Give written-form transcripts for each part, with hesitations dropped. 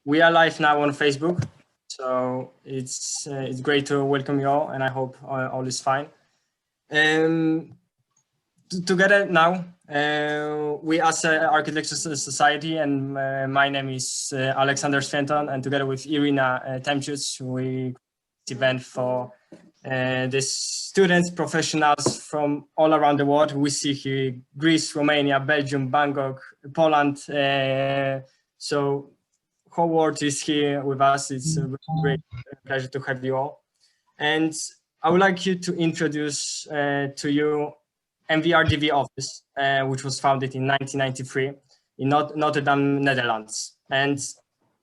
We are live now on Facebook, so it's great to welcome you all, and I hope all is fine. Together now, we as an Architecture Society, and my name is Alexander Sventon, and together with Irina Temchus, we event for the students, professionals from all around the world. We see here Greece, Romania, Belgium, Bangkok, Poland. So whole world is here with us. It's a great pleasure to have you all. And I would like you to introduce to you MVRDV office, which was founded in 1993 in Rotterdam, Netherlands. And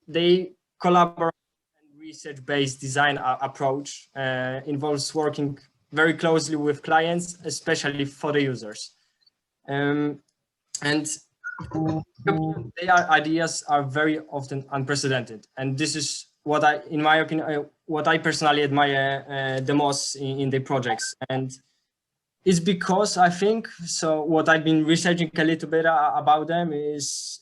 they collaborate and research-based design approach involves working very closely with clients, especially for the users. And their ideas are very often unprecedented, and this is what in my opinion, what I personally admire the most in the projects. And it's because I think, so what I've been researching a little bit about them is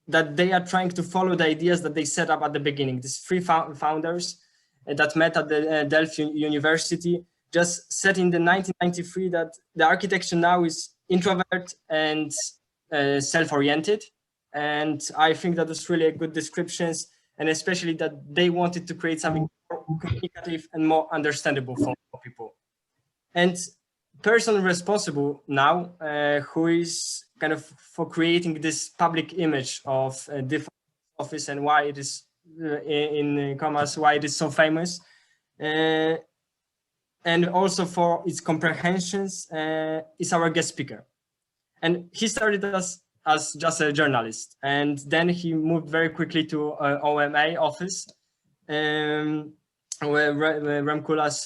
that they are trying to follow the ideas that they set up at the beginning. These three founders that met at the Delft University just said in the 1993 that the architecture now is introvert and self-oriented. And I think that was really a good descriptions, and especially that they wanted to create something more communicative and more understandable for people. And person responsible now, who is kind of for creating this public image of a different office and why it is in commas, why it is so famous, and also for its comprehensions, is our guest speaker. And he started as just a journalist, and then he moved very quickly to OMA office, where Remkulas,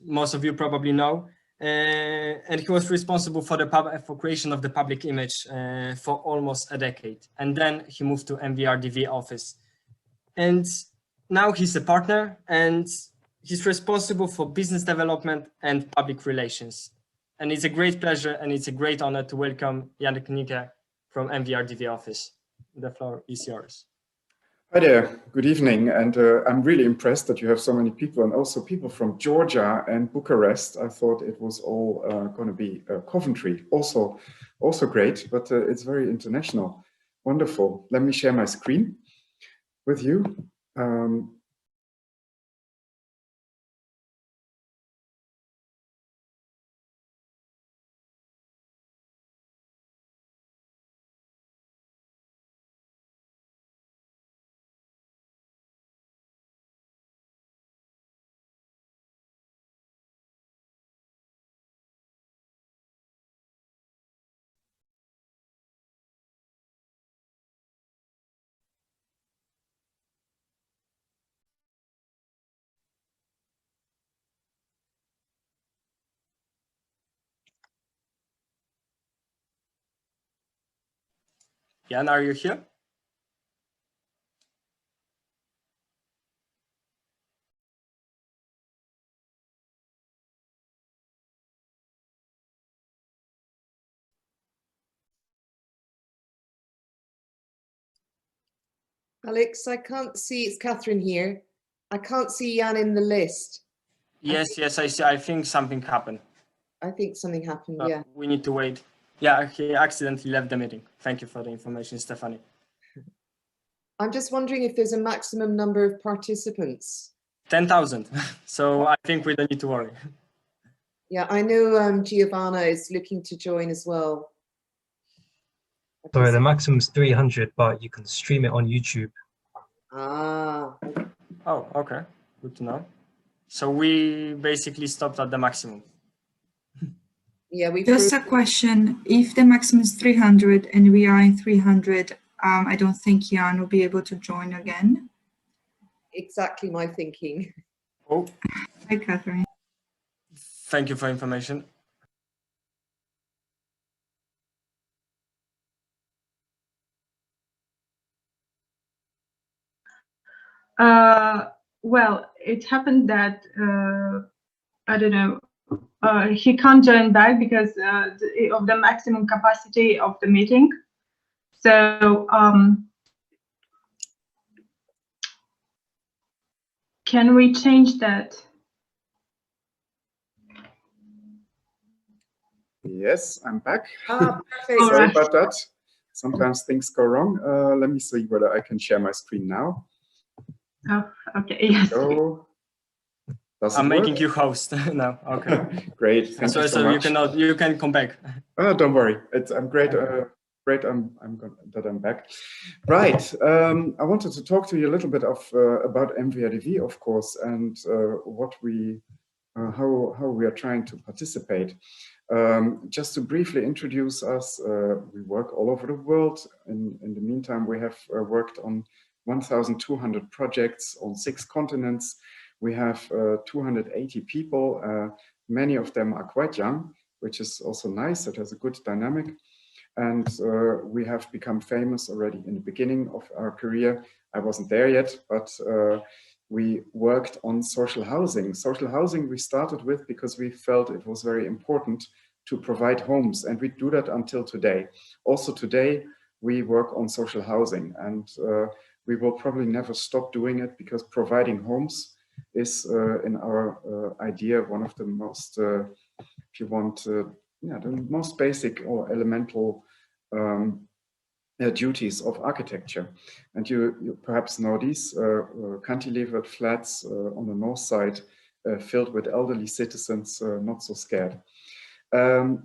most of you probably know, and he was responsible for for creation of the public image for almost a decade. And then he moved to MVRDV office, and now he's a partner, and he's responsible for business development and public relations. And it's a great pleasure and it's a great honor to welcome Jan Knikker from MVRDV office. The floor is yours. Hi there, good evening. And I'm really impressed that you have so many people, and also people from Georgia and Bucharest. I thought it was all going to be Coventry, also great, but it's very international. Wonderful. Let me share my screen with you. Jan, are you here? Alex, I can't see, it's Catherine here. I can't see Jan in the list. Yes, I see. I think something happened. I think something happened, yeah. We need to wait. Yeah, he accidentally left the meeting. Thank you for the information, Stephanie. I'm just wondering if there's a maximum number of participants. 10,000. So I think we don't need to worry. Yeah, I know Giovanna is looking to join as well. Sorry, the maximum is 300, but you can stream it on YouTube. Ah. Oh, okay. Good to know. So we basically stopped at the maximum. Yeah, we just a question. If the maximum is 300 and we are in 300, I don't think Jan will be able to join again. Exactly my thinking. Oh. Hi, Catherine. Thank you for information. Well, it happened that, I don't know, he can't join back because of the maximum capacity of the meeting. So can we change that? Yes, I'm back. Ah, perfect. Sorry Alright. about that. Sometimes things go wrong. Let me see whether I can share my screen now. Oh, okay. Yes. So, does it I'm making work? you host now. Okay. Great. Thank you so much. You can come back. Don't worry. I'm great. Great. That I'm back. Right. I wanted to talk to you a little bit about MVRDV, of course, and what we how we are trying to participate. Just to briefly introduce us, we work all over the world. In the meantime, we have worked on 1,200 projects on 6 continents. We have 280 people. Many of them are quite young, which is also nice. It has a good dynamic. And we have become famous already in the beginning of our career. I wasn't there yet, but we worked on social housing. Social housing we started with because we felt it was very important to provide homes, and we do that until today. Also today, we work on social housing, and we will probably never stop doing it because providing homes is, in our idea, one of the most, if you want, the most basic or elemental duties of architecture. And you perhaps know these cantilevered flats on the north side filled with elderly citizens, not so scared.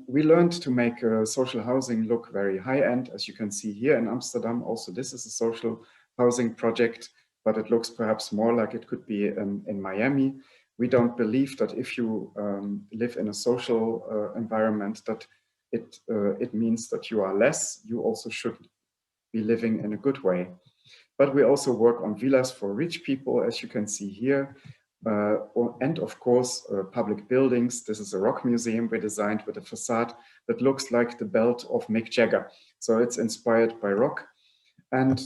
We learned to make social housing look very high-end, as you can see here in Amsterdam. Also, this is a social housing project, but it looks perhaps more like it could be in Miami. We don't believe that if you live in a social environment that it means that you are less. You also should be living in a good way. But we also work on villas for rich people, as you can see here. And of course, public buildings. This is a rock museum we designed with a facade that looks like the belt of Mick Jagger. So it's inspired by rock. And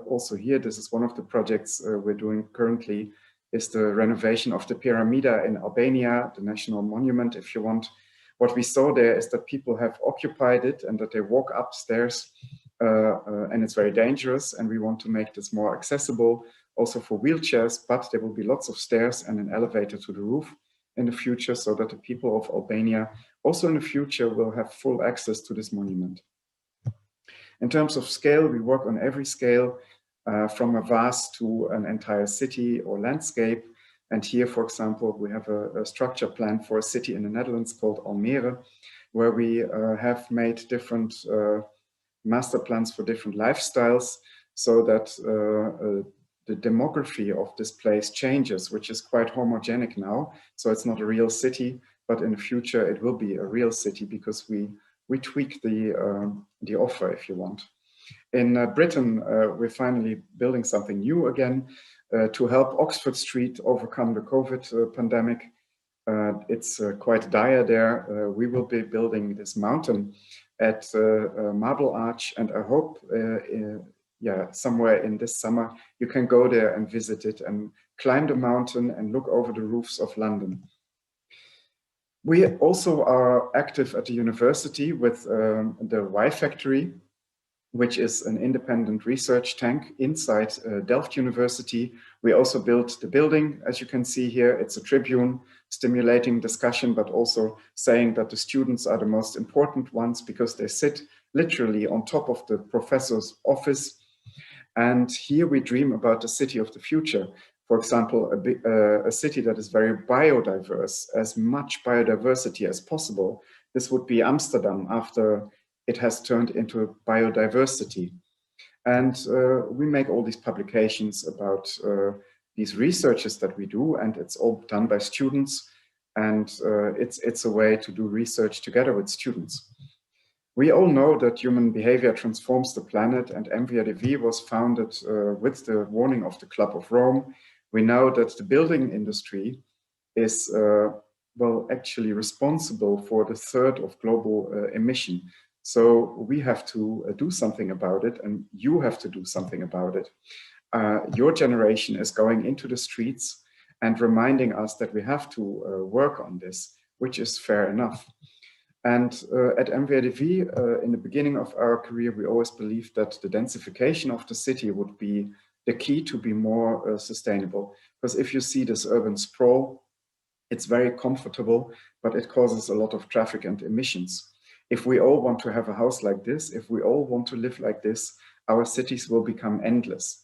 also here, this is one of the projects we're doing currently, is the renovation of the Pyramida in Albania, the national monument, if you want. What we saw there is that people have occupied it and that they walk upstairs and it's very dangerous, and we want to make this more accessible also for wheelchairs, but there will be lots of stairs and an elevator to the roof in the future so that the people of Albania also in the future will have full access to this monument. In terms of scale, we work on every scale from a vase to an entire city or landscape. And here, for example, we have a structure plan for a city in the Netherlands called Almere, where we have made different master plans for different lifestyles so that the demography of this place changes, which is quite homogenic now. So it's not a real city, but in the future it will be a real city because we tweak the offer, if you want. In Britain, we're finally building something new again to help Oxford Street overcome the COVID pandemic. It's quite dire there. We will be building this mountain at Marble Arch, and I hope somewhere in this summer you can go there and visit it and climb the mountain and look over the roofs of London. We also are active at the university with the Y Factory, which is an independent research tank inside Delft University. We also built the building, as you can see here. It's a tribune stimulating discussion, but also saying that the students are the most important ones because they sit literally on top of the professor's office. And here we dream about the city of the future. For example, a city that is very biodiverse, as much biodiversity as possible. This would be Amsterdam after it has turned into biodiversity. And we make all these publications about these researches that we do, and it's all done by students. And it's a way to do research together with students. We all know that human behavior transforms the planet, and MVRDV was founded with the warning of the Club of Rome. We know that the building industry is, well, actually responsible for the third of global emission. So we have to do something about it, and you have to do something about it. Your generation is going into the streets and reminding us that we have to work on this, which is fair enough. And at MVRDV, in the beginning of our career, we always believed that the densification of the city would be the key to be more sustainable. Because if you see this urban sprawl, it's very comfortable, but it causes a lot of traffic and emissions. If we all want to have a house like this, if we all want to live like this, our cities will become endless.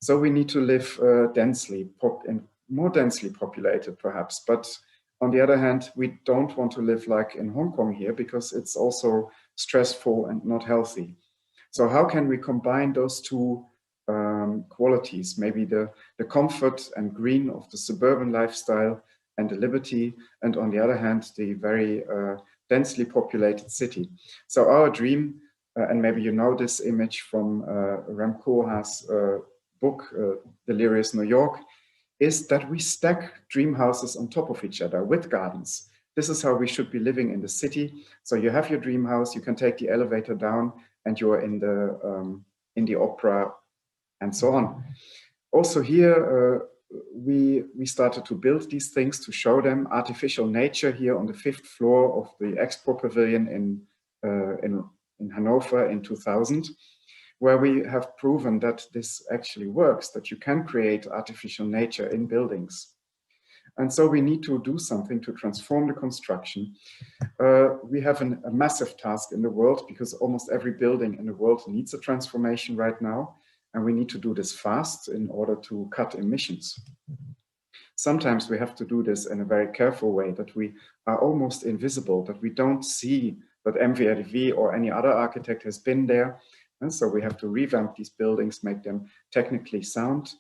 So we need to live more densely populated, perhaps. But on the other hand, we don't want to live like in Hong Kong here, because it's also stressful and not healthy. So how can we combine those two qualities? Maybe the comfort and green of the suburban lifestyle and the liberty, and on the other hand, the very densely populated city. So our dream, and maybe you know this image from Ram Koolhaas' book, Delirious New York, is that we stack dream houses on top of each other with gardens. This is how we should be living in the city. So you have your dream house, you can take the elevator down, and you're in the opera, and so on. Also here, we started to build these things to show them artificial nature here on the 5th floor of the Expo Pavilion in Hanover in 2000, where we have proven that this actually works, that you can create artificial nature in buildings. And so we need to do something to transform the construction. We have a massive task in the world, because almost every building in the world needs a transformation right now. And we need to do this fast in order to cut emissions. Sometimes we have to do this in a very careful way, that we are almost invisible, that we don't see that MVRDV or any other architect has been there. And so we have to revamp these buildings, make them technically sound.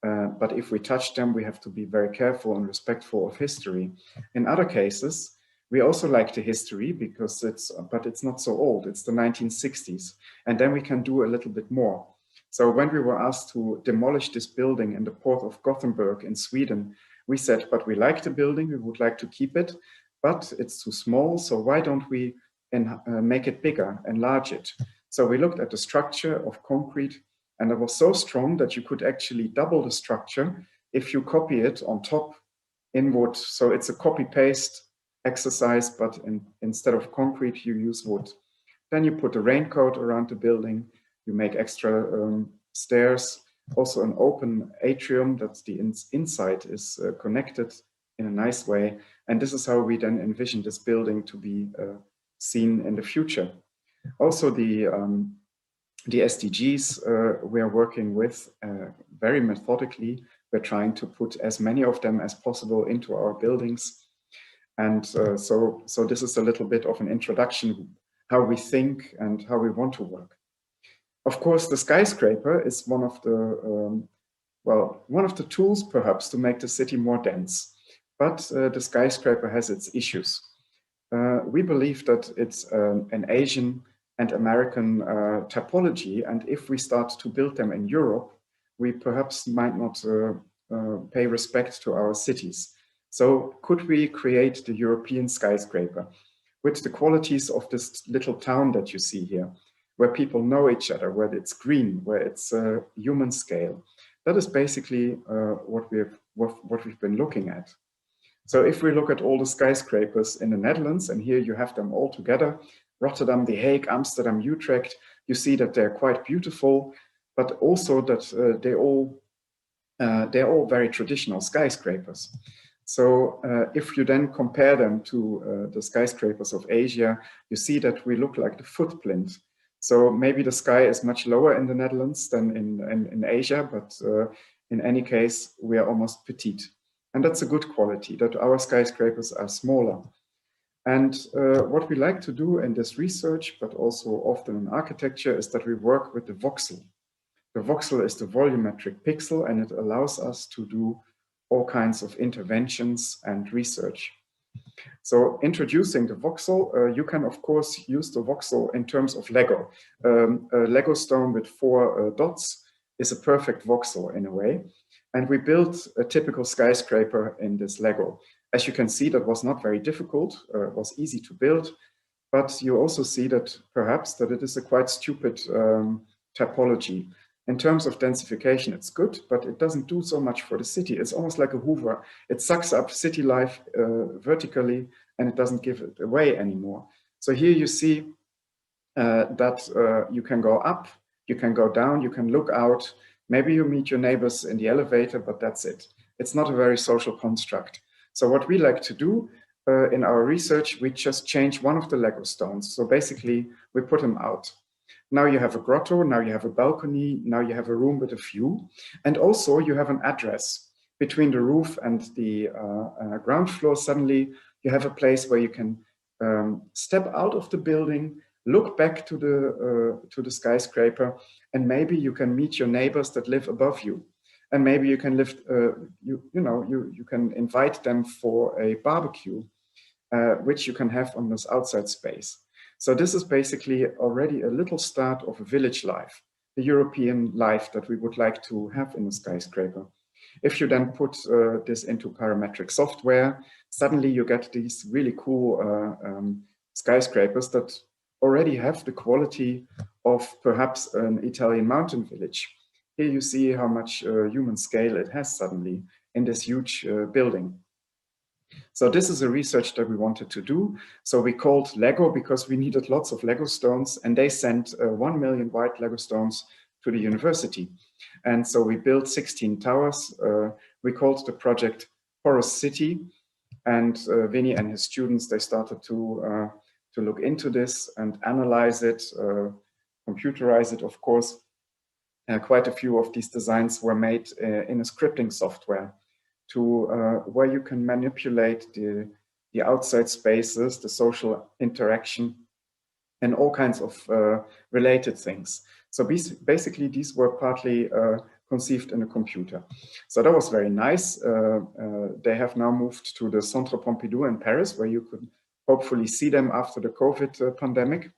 But if we touch them, we have to be very careful and respectful of history. In other cases, we also like the history, because but it's not so old. It's the 1960s. And then we can do a little bit more. So when we were asked to demolish this building in the port of Gothenburg in Sweden, we said, but we like the building, we would like to keep it, but it's too small. So why don't we make it bigger, enlarge it? So we looked at the structure of concrete, and it was so strong that you could actually double the structure if you copy it on top in wood. So it's a copy-paste exercise, but instead of concrete, you use wood. Then you put a raincoat around the building. You make extra stairs, also an open atrium that the inside is connected in a nice way. And this is how we then envision this building to be seen in the future. Also the SDGs we are working with very methodically. We're trying to put as many of them as possible into our buildings. And so this is a little bit of an introduction, how we think and how we want to work. Of course, the skyscraper is one of the tools perhaps to make the city more dense, but the skyscraper has its issues. We believe that it's an Asian and American typology, and if we start to build them in Europe, we perhaps might not pay respect to our cities. So could we create the European skyscraper with the qualities of this little town that you see here, where people know each other, where it's green, where it's human scale? That is basically what we've been looking at. So if we look at all the skyscrapers in the Netherlands, and here you have them all together, Rotterdam, The Hague, Amsterdam, Utrecht, you see that they're quite beautiful, but also that they're all very traditional skyscrapers. So if you then compare them to the skyscrapers of Asia, you see that we look like the footprint. So maybe the sky is much lower in the Netherlands than in Asia, but in any case, we are almost petite. And that's a good quality, that our skyscrapers are smaller. And what we like to do in this research, but also often in architecture, is that we work with the voxel. The voxel is the volumetric pixel, and it allows us to do all kinds of interventions and research. So introducing the voxel, you can of course use the voxel in terms of Lego. A Lego stone with 4 dots is a perfect voxel in a way. And we built a typical skyscraper in this Lego. As you can see, that was not very difficult, it was easy to build, but you also see that perhaps that it is a quite stupid typology. In terms of densification, it's good, but it doesn't do so much for the city. It's almost like a Hoover. It sucks up city life vertically, and it doesn't give it away anymore. So here you see that you can go up, you can go down, you can look out, Maybe you meet your neighbors in the elevator, but that's it. It's not a very social construct. So what we like to do in our research, we just change one of the Lego stones. So basically, we put them out. Now you have a grotto, now you have a balcony, now you have a room with a view. And also you have an address between the roof and the ground floor. Suddenly you have a place where you can step out of the building, look back to the skyscraper, and maybe you can meet your neighbors that live above you. And maybe you can you can invite them for a barbecue, which you can have on this outside space. So this is basically already a little start of a village life, the European life that we would like to have in a skyscraper. If you then put this into parametric software, suddenly you get these really cool skyscrapers that already have the quality of perhaps an Italian mountain village. Here you see how much human scale it has suddenly in this huge building. So this is a research that we wanted to do. So we called Lego because we needed lots of Lego stones, and they sent 1 million white Lego stones to the university. And so we built 16 towers. We called the project Porous City, and Vinny and his students, they started to look into this and analyze it, computerize it, of course. Quite a few of these designs were made in a scripting software to where you can manipulate the outside spaces, the social interaction, and all kinds of related things. So basically, these were partly conceived in a computer. So that was very nice. They have now moved to the Centre Pompidou in Paris, where you could hopefully see them after the COVID pandemic.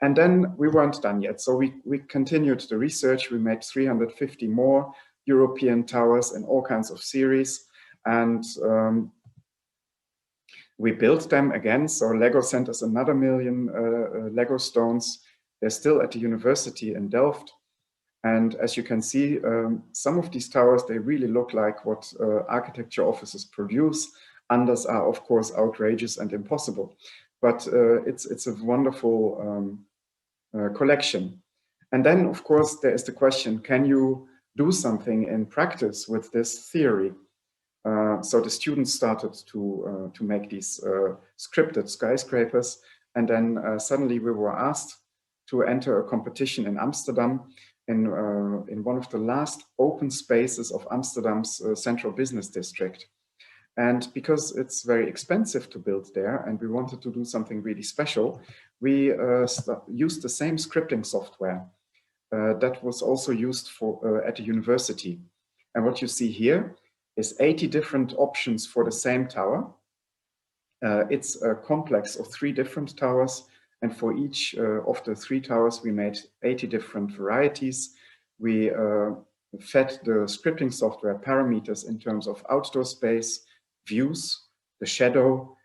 And then we weren't done yet. So we continued the research. We made 350 more European towers in all kinds of series. And we built them again. So Lego sent us another 1 million Lego stones. They're still at the university in Delft. And as you can see, some of these towers, they really look like what architecture offices produce. Others are, of course, outrageous and impossible. But it's a wonderful collection. And then, of course, there is the question, can you do something in practice with this theory? So the students started to make these scripted skyscrapers. And then suddenly we were asked to enter a competition in Amsterdam in one of the last open spaces of Amsterdam's central business district. And because it's very expensive to build there and we wanted to do something really special, we used the same scripting software that was also used for at the university. And what you see here is 80 different options for the same tower. It's a complex of 3 different towers. And for each of the 3 towers, we made 80 different varieties. We fed the scripting software parameters in terms of outdoor space, views, the shadow,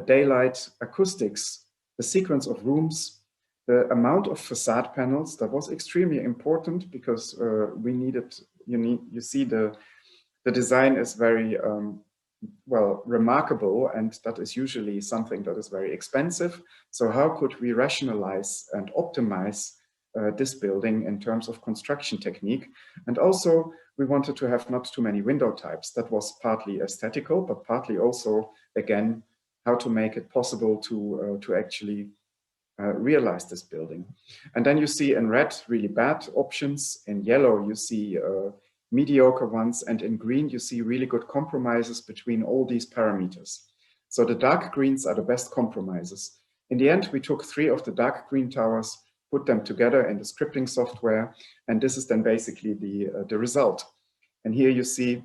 daylight, acoustics, the sequence of rooms, the amount of facade panels. That was extremely important because we needed, you see the design is very, well, remarkable, and that is usually something that is very expensive. So how could we rationalize and optimize this building in terms of construction technique? And also we wanted to have not too many window types. That was partly aesthetical, but partly also, again, how to make it possible to actually realize this building. And then you see in red really bad options, in yellow you see mediocre ones, and in green you see really good compromises between all these parameters. So the dark greens are the best compromises. In the end, we took 3 of the dark green towers, put them together in the scripting software, and this is then basically the result. And here you see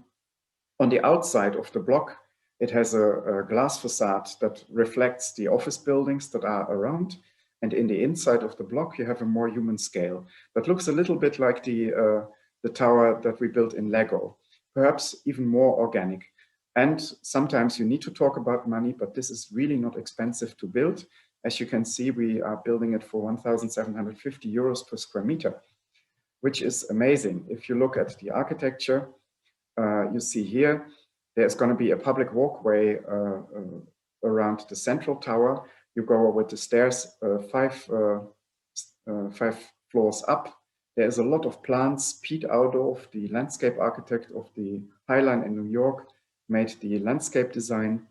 on the outside of the block, it has a glass facade that reflects the office buildings that are around. And in the inside of the block, you have a more human scale that looks a little bit like the tower that we built in Lego, perhaps even more organic. And sometimes you need to talk about money, but this is really not expensive to build. As you can see, we are building it for 1,750 euros per square meter, which is amazing. If you look at the architecture, you see here, there's going to be a public walkway around the central tower. You go with the stairs 5 floors up, There is a lot of plants. Pete Audorf, the landscape architect of the High Line in New York, made the landscape design.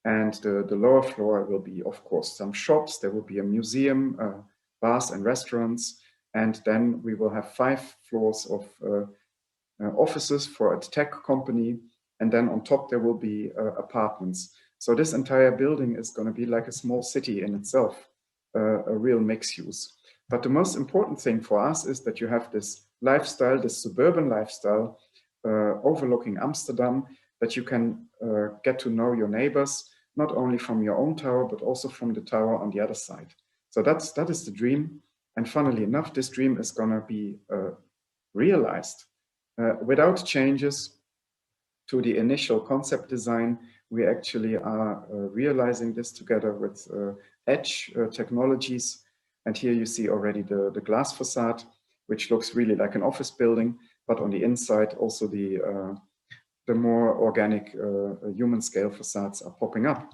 And the lower floor will be, of course, some shops. There will be a museum, bars and restaurants. And then we will have 5 floors of offices for a tech company. And then on top, there will be apartments. So this entire building is going to be like a small city in itself, a real mixed use. But the most important thing for us is that you have this lifestyle, this suburban lifestyle, overlooking Amsterdam, that you can get to know your neighbors, not only from your own tower, but also from the tower on the other side. So that is the dream. And funnily enough, this dream is going to be realized without changes to the initial concept design. We actually are realizing this together with edge technologies. And here you see already the glass facade, which looks really like an office building, but on the inside also the more organic human scale facades are popping up.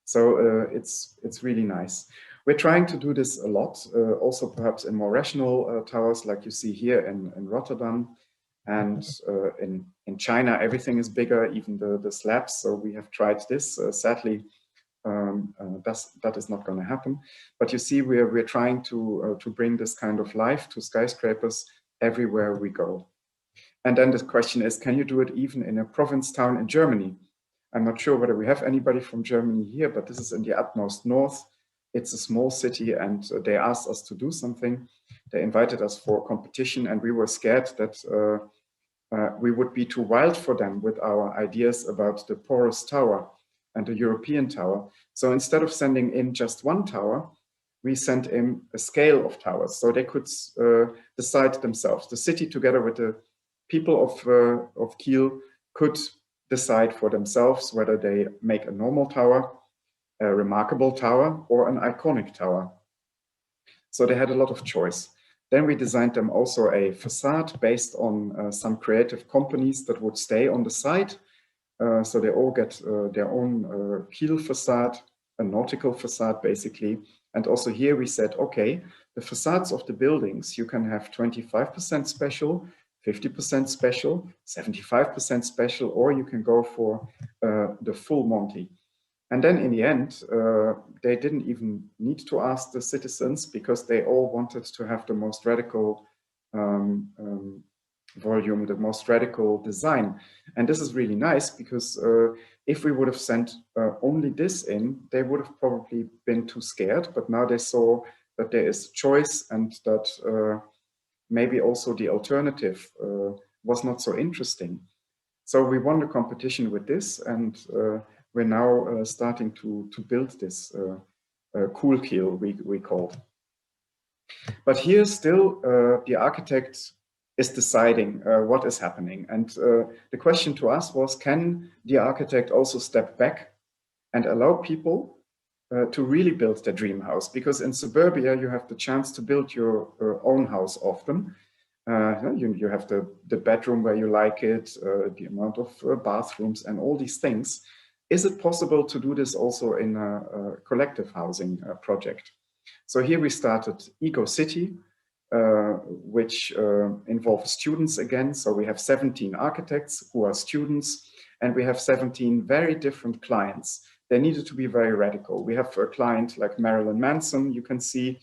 So it's really nice. We're trying to do this a lot, also perhaps in more rational towers like you see here in Rotterdam. And in China, everything is bigger, even the slabs. So we have tried this. Sadly, that is not going to happen. But you see, we're trying to bring this kind of life to skyscrapers everywhere we go. And then the question is, can you do it even in a province town in Germany? I'm not sure whether we have anybody from Germany here, but this is in the utmost north. It's a small city, and they asked us to do something. They invited us for a competition, and we were scared that we would be too wild for them with our ideas about the porous tower and the European tower. So instead of sending in just one tower, we sent in a scale of towers, so they could decide themselves. The city, together with the people of Kiel, could decide for themselves whether they make a normal tower, a remarkable tower, or an iconic tower. So they had a lot of choice. Then we designed them also a facade based on some creative companies that would stay on the site. So they all get their own Kiel facade, a nautical facade basically. And also here we said, okay, the facades of the buildings, you can have 25% special, 50% special, 75% special, or you can go for the full Monty. And then in the end, they didn't even need to ask the citizens, because they all wanted to have the most radical volume, the most radical design. And this is really nice, because if we would have sent only this in, they would have probably been too scared. But now they saw that there is choice, and that maybe also the alternative was not so interesting. So we won the competition with this, and we're now starting to build this cool Kiel, we called. But here still the architect is deciding what is happening. And the question to us was, can the architect also step back and allow people to really build their dream house? Because in suburbia, you have the chance to build your own house often. You have the bedroom where you like it, the amount of bathrooms and all these things. Is it possible to do this also in a collective housing project? So here we started Ego City, which involves students again. So we have 17 architects who are students, and we have 17 very different clients. They needed to be very radical. We have a client like Marilyn Manson, you can see,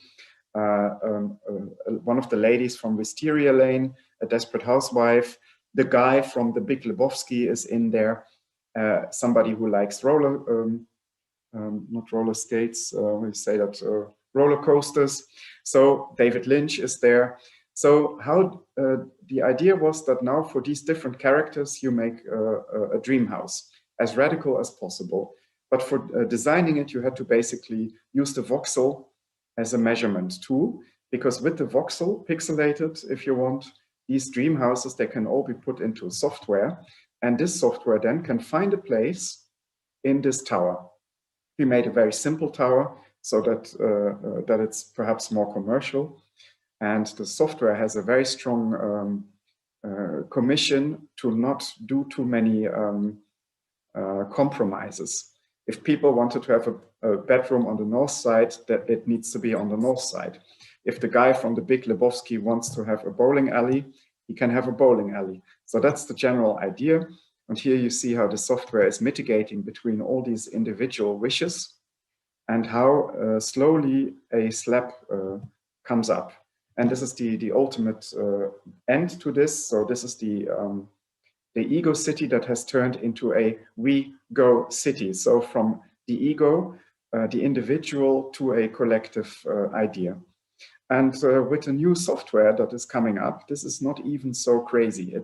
one of the ladies from Wisteria Lane, a desperate housewife. The guy from The Big Lebowski is in there. Somebody who likes not roller skates, we say that, roller coasters. So David Lynch is there. So how the idea was that now for these different characters, you make a dream house as radical as possible. But for designing it, you had to basically use the voxel as a measurement tool, because with the voxel, pixelated if you want, these dream houses, they can all be put into software. And this software then can find a place in this tower. We made a very simple tower so that, that it's perhaps more commercial. And the software has a very strong commission to not do too many compromises. If people wanted to have a bedroom on the north side, that it needs to be on the north side. If the guy from the Big Lebowski wants to have a bowling alley, he can have a bowling alley. So that's the general idea. And here you see how the software is mitigating between all these individual wishes and how slowly a slab comes up. And this is the ultimate end to this. So this is the ego city that has turned into a we go city. So from the ego, the individual, to a collective idea. And with the new software that is coming up, this is not even so crazy.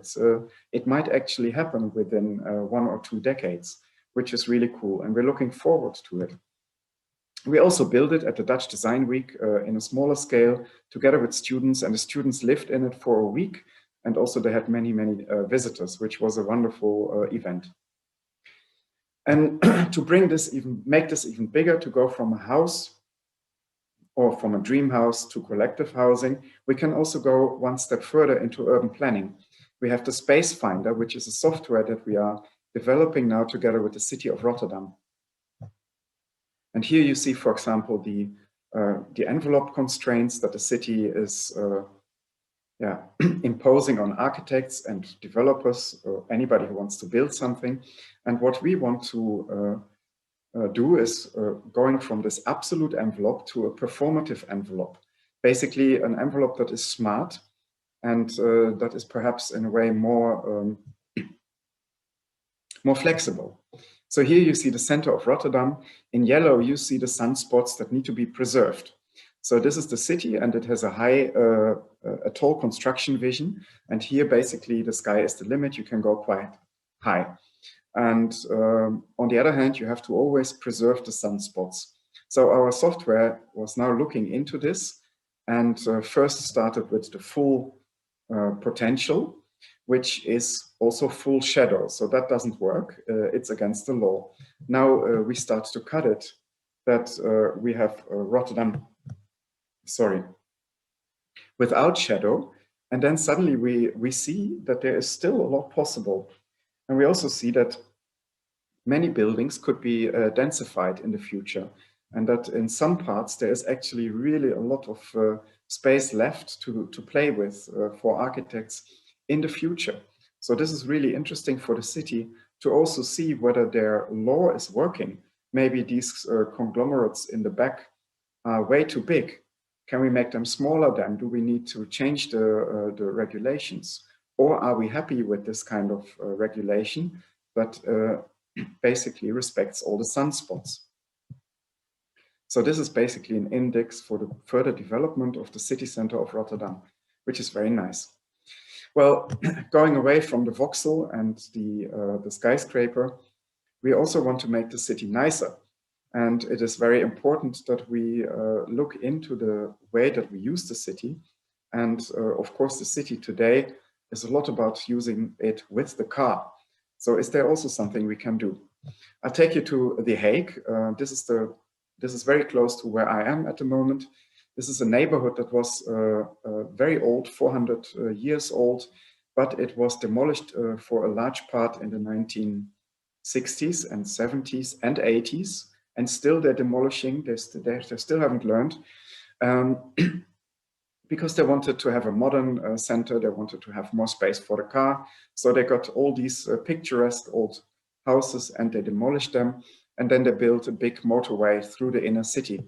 It might actually happen within 1 or 2 decades, which is really cool. And we're looking forward to it. We also built it at the Dutch Design Week in a smaller scale together with students, and the students lived in it for a week. And also they had many, many visitors, which was a wonderful event. And to bring this make this even bigger, to go from a house or from a dream house to collective housing, we can also go one step further into urban planning. We have the Space Finder, which is a software that we are developing now together with the city of Rotterdam. And here you see, for example, the envelope constraints that the city is imposing on architects and developers or anybody who wants to build something. And what we want to do is going from this absolute envelope to a performative envelope. Basically an envelope that is smart and that is perhaps in a way more flexible. So here you see the center of Rotterdam. In yellow, you see the sunspots that need to be preserved. So this is the city, and it has a tall construction vision. And here, basically, the sky is the limit. You can go quite high. And on the other hand, you have to always preserve the sunspots. So our software was now looking into this, and first started with the full potential, which is also full shadow. So that doesn't work. It's against the law. Now we start to cut it, that we have Rotterdam, without shadow. And then suddenly we see that there is still a lot possible. And we also see that many buildings could be densified in the future. And that in some parts, there is actually really a lot of space left to play with for architects in the future. So this is really interesting for the city to also see whether their law is working. Maybe these conglomerates in the back are way too big. Can we make them smaller then? Do we need to change the regulations? Or are we happy with this kind of regulation that basically respects all the sunspots? So this is basically an index for the further development of the city center of Rotterdam, which is very nice. Well, going away from the voxel and the skyscraper, we also want to make the city nicer. And it is very important that we look into the way that we use the city. And of course, the city today is a lot about using it with the car. So is there also something we can do? I'll take you to The Hague. This is very close to where I am at the moment. This is a neighborhood that was very old, 400 years old, but it was demolished for a large part in the 1960s and 70s and 80s. And still they're demolishing, they still haven't learned, because they wanted to have a modern center, they wanted to have more space for the car. So they got all these picturesque old houses and they demolished them. And then they built a big motorway through the inner city.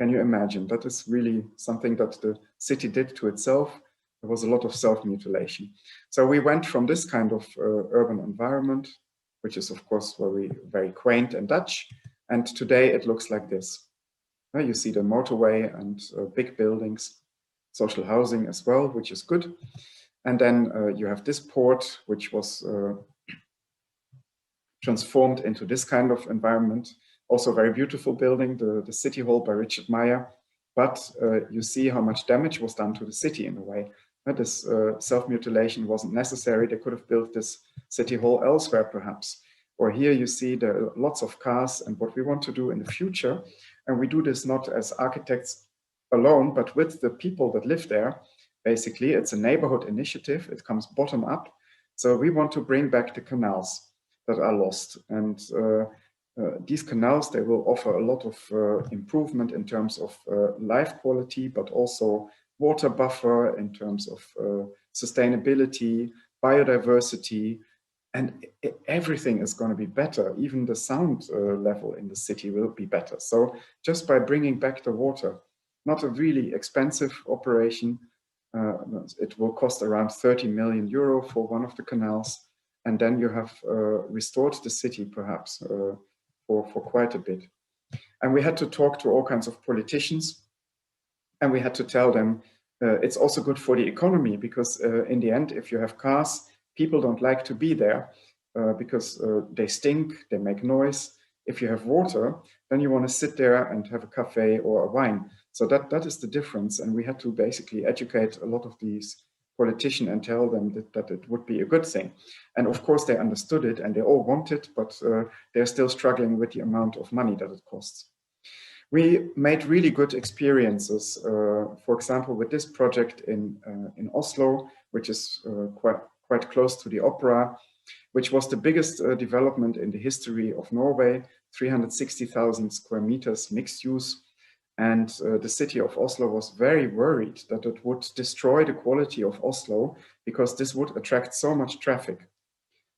Can you imagine? That is really something that the city did to itself. There was a lot of self-mutilation. So we went from this kind of urban environment, which is of course very quaint and Dutch. And today it looks like this. You see the motorway and big buildings, social housing as well, which is good. And then you have this port, which was transformed into this kind of environment. Also a very beautiful building, the City Hall by Richard Meyer. But you see how much damage was done to the city in a way. This self-mutilation wasn't necessary. They could have built this City Hall elsewhere perhaps. Or here you see there are lots of cars, and what we want to do in the future, and we do this not as architects alone, but with the people that live there. Basically, it's a neighborhood initiative. It comes bottom up. So we want to bring back the canals that are lost. And these canals, they will offer a lot of improvement in terms of life quality, but also water buffer, in terms of sustainability, biodiversity, and everything is going to be better. Even the sound level in the city will be better. So just by bringing back the water, not a really expensive operation, it will cost around 30 million euro for one of the canals. And then you have restored the city perhaps for quite a bit. And we had to talk to all kinds of politicians, and we had to tell them it's also good for the economy, because in the end, if you have cars, people don't like to be there because they stink, they make noise. If you have water, then you want to sit there and have a cafe or a wine. So that is the difference. And we had to basically educate a lot of these politicians and tell them that it would be a good thing. And of course, they understood it and they all want it, but they're still struggling with the amount of money that it costs. We made really good experiences, for example, with this project in Oslo, which is quite close to the opera, which was the biggest development in the history of Norway, 360,000 square meters mixed use. And the city of Oslo was very worried that it would destroy the quality of Oslo because this would attract so much traffic.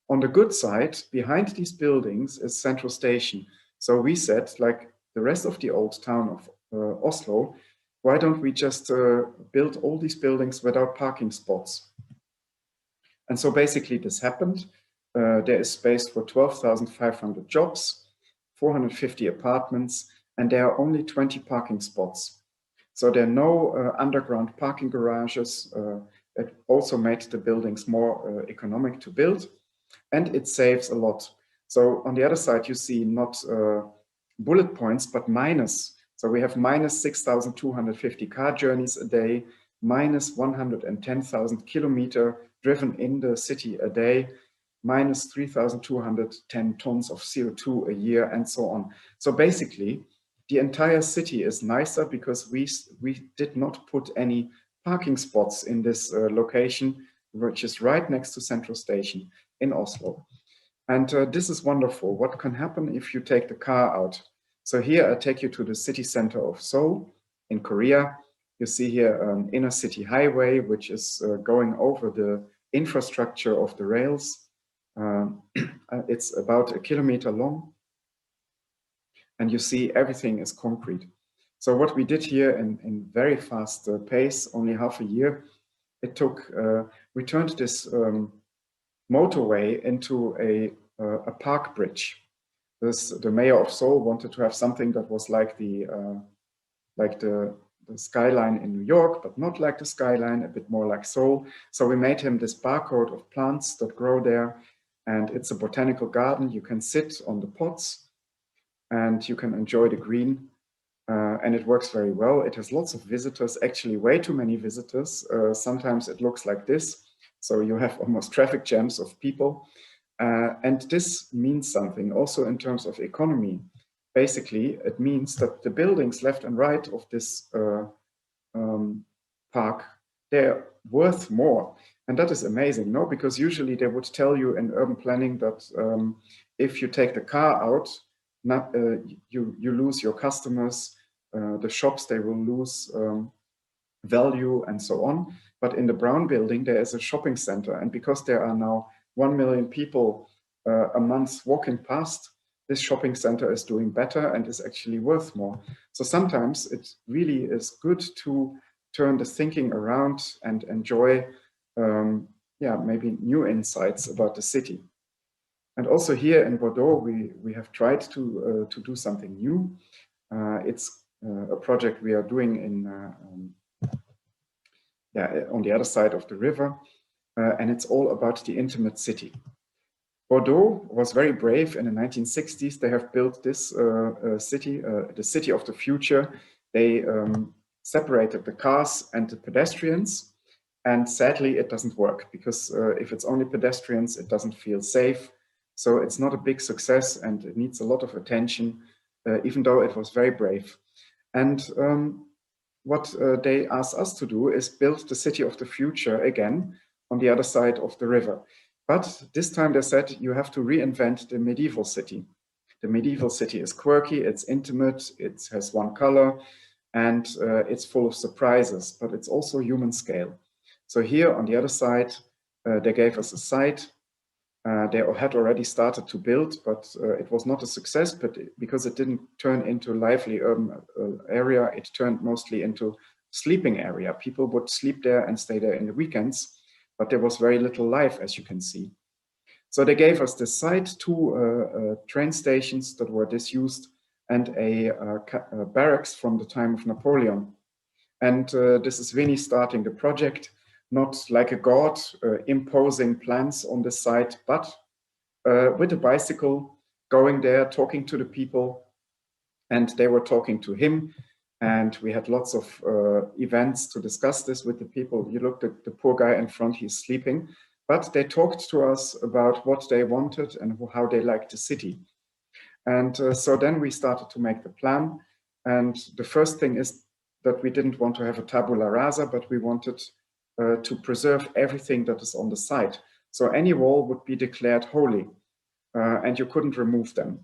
On the good side, behind these buildings is Central Station. So we said, like the rest of the old town of Oslo, why don't we just build all these buildings without parking spots? And so basically this happened. There is space for 12,500 jobs, 450 apartments, and there are only 20 parking spots. So there are no underground parking garages. It also made the buildings more economic to build, and it saves a lot. So on the other side, you see not bullet points, but minus. So we have minus 6,250 car journeys a day, minus 110,000 kilometers driven in the city a day, minus 3,210 tons of CO2 a year, and so on. So basically, the entire city is nicer because we did not put any parking spots in this location, which is right next to Central Station in Oslo. And this is wonderful. What can happen if you take the car out? So here I take you to the city center of Seoul in Korea. You see here an inner city highway, which is going over the infrastructure of the rails. It's about 1 kilometer long. And you see everything is concrete. So what we did here in very fast pace, only half a year, it took, we turned this motorway into a park bridge. The mayor of Seoul wanted to have something that was like the skyline in New York, but not like the skyline, a bit more like Seoul. So we made him this barcode of plants that grow there, and it's a botanical garden. You can sit on the pots and you can enjoy the green, and it works very well. It has lots of visitors, actually way too many visitors. Sometimes it looks like this. So you have almost traffic jams of people. And this means something also in terms of economy. Basically, it means that the buildings left and right of this park, they're worth more. And that is amazing, no? Because usually they would tell you in urban planning that if you take the car out, you lose your customers, the shops, they will lose value and so on. But in the Brown building, there is a shopping center. And because there are now 1 million people a month walking past, this shopping center is doing better and is actually worth more. So sometimes it really is good to turn the thinking around and enjoy maybe new insights about the city. And also here in Bordeaux, we have tried to do something new. It's a project we are doing in on the other side of the river, and it's all about the intimate city. Bordeaux was very brave in the 1960s. They have built this city, the city of the future. They separated the cars and the pedestrians. And sadly, it doesn't work because if it's only pedestrians, it doesn't feel safe. So it's not a big success and it needs a lot of attention, even though it was very brave. And what they asked us to do is build the city of the future again on the other side of the river. But this time they said you have to reinvent the medieval city. The medieval city is quirky, it's intimate, it has one color, and it's full of surprises, but it's also human scale. So here on the other side, they gave us a site. They had already started to build, but it was not a success, but because it didn't turn into a lively urban area, it turned mostly into sleeping area. People would sleep there and stay there in the weekends, but there was very little life, as you can see. So they gave us this site, 2 train stations that were disused, and a barracks from the time of Napoleon. And this is Vinny starting the project, not like a god imposing plans on the site, but with a bicycle, going there, talking to the people, and they were talking to him. And we had lots of events to discuss this with the people. You looked at the poor guy in front, he's sleeping, but they talked to us about what they wanted and how they liked the city. And so then we started to make the plan. And the first thing is that we didn't want to have a tabula rasa, but we wanted to preserve everything that is on the site. So any wall would be declared holy, and you couldn't remove them.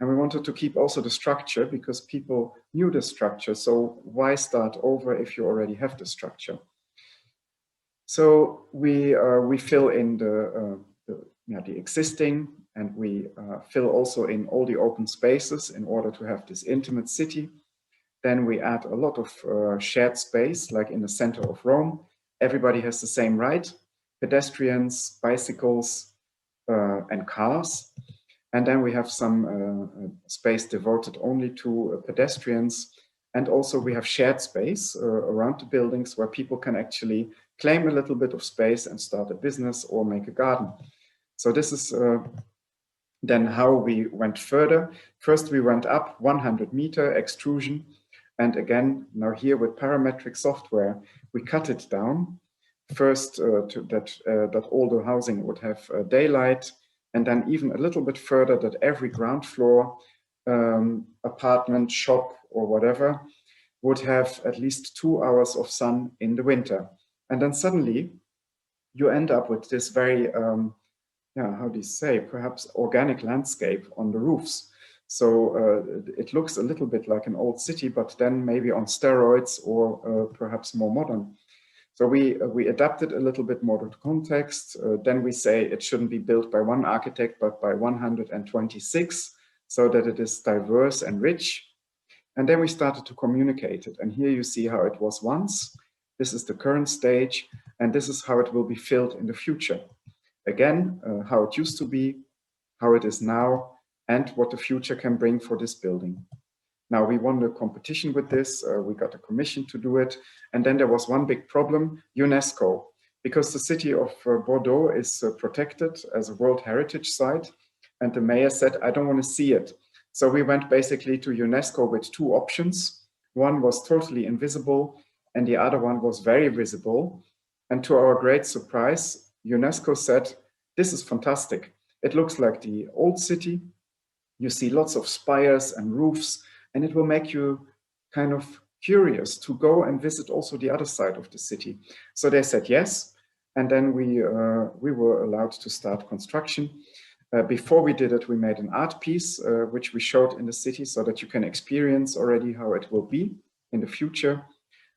And we wanted to keep also the structure because people knew the structure. So why start over if you already have the structure? So we fill in the existing, and we fill also in all the open spaces in order to have this intimate city. Then we add a lot of shared space, like in the center of Rome. Everybody has the same right, pedestrians, bicycles, and cars. And then we have some space devoted only to pedestrians. And also we have shared space around the buildings where people can actually claim a little bit of space and start a business or make a garden. So this is then how we went further. First, we went up 100-meter extrusion. And again, now here with parametric software, we cut it down. First, that all the housing would have daylight, and then even a little bit further that every ground floor apartment, shop, or whatever would have at least 2 hours of sun in the winter. And then suddenly you end up with this very, how do you say, perhaps organic landscape on the roofs. So it looks a little bit like an old city, but then maybe on steroids or perhaps more modern. So we adapted a little bit more to the context. Then we say it shouldn't be built by one architect, but by 126, so that it is diverse and rich. And then we started to communicate it. And here you see how it was once. This is the current stage, and this is how it will be filled in the future. Again, how it used to be, how it is now, and what the future can bring for this building. Now we won the competition with this, we got a commission to do it. And then there was one big problem, UNESCO, because the city of Bordeaux is protected as a World Heritage Site. And the mayor said, I don't want to see it. So we went basically to UNESCO with 2 options. One was totally invisible and the other one was very visible. And to our great surprise, UNESCO said, this is fantastic. It looks like the old city. You see lots of spires and roofs, and it will make you kind of curious to go and visit also the other side of the city. So they said yes, and then we were allowed to start construction. Before we did it, we made an art piece, which we showed in the city so that you can experience already how it will be in the future.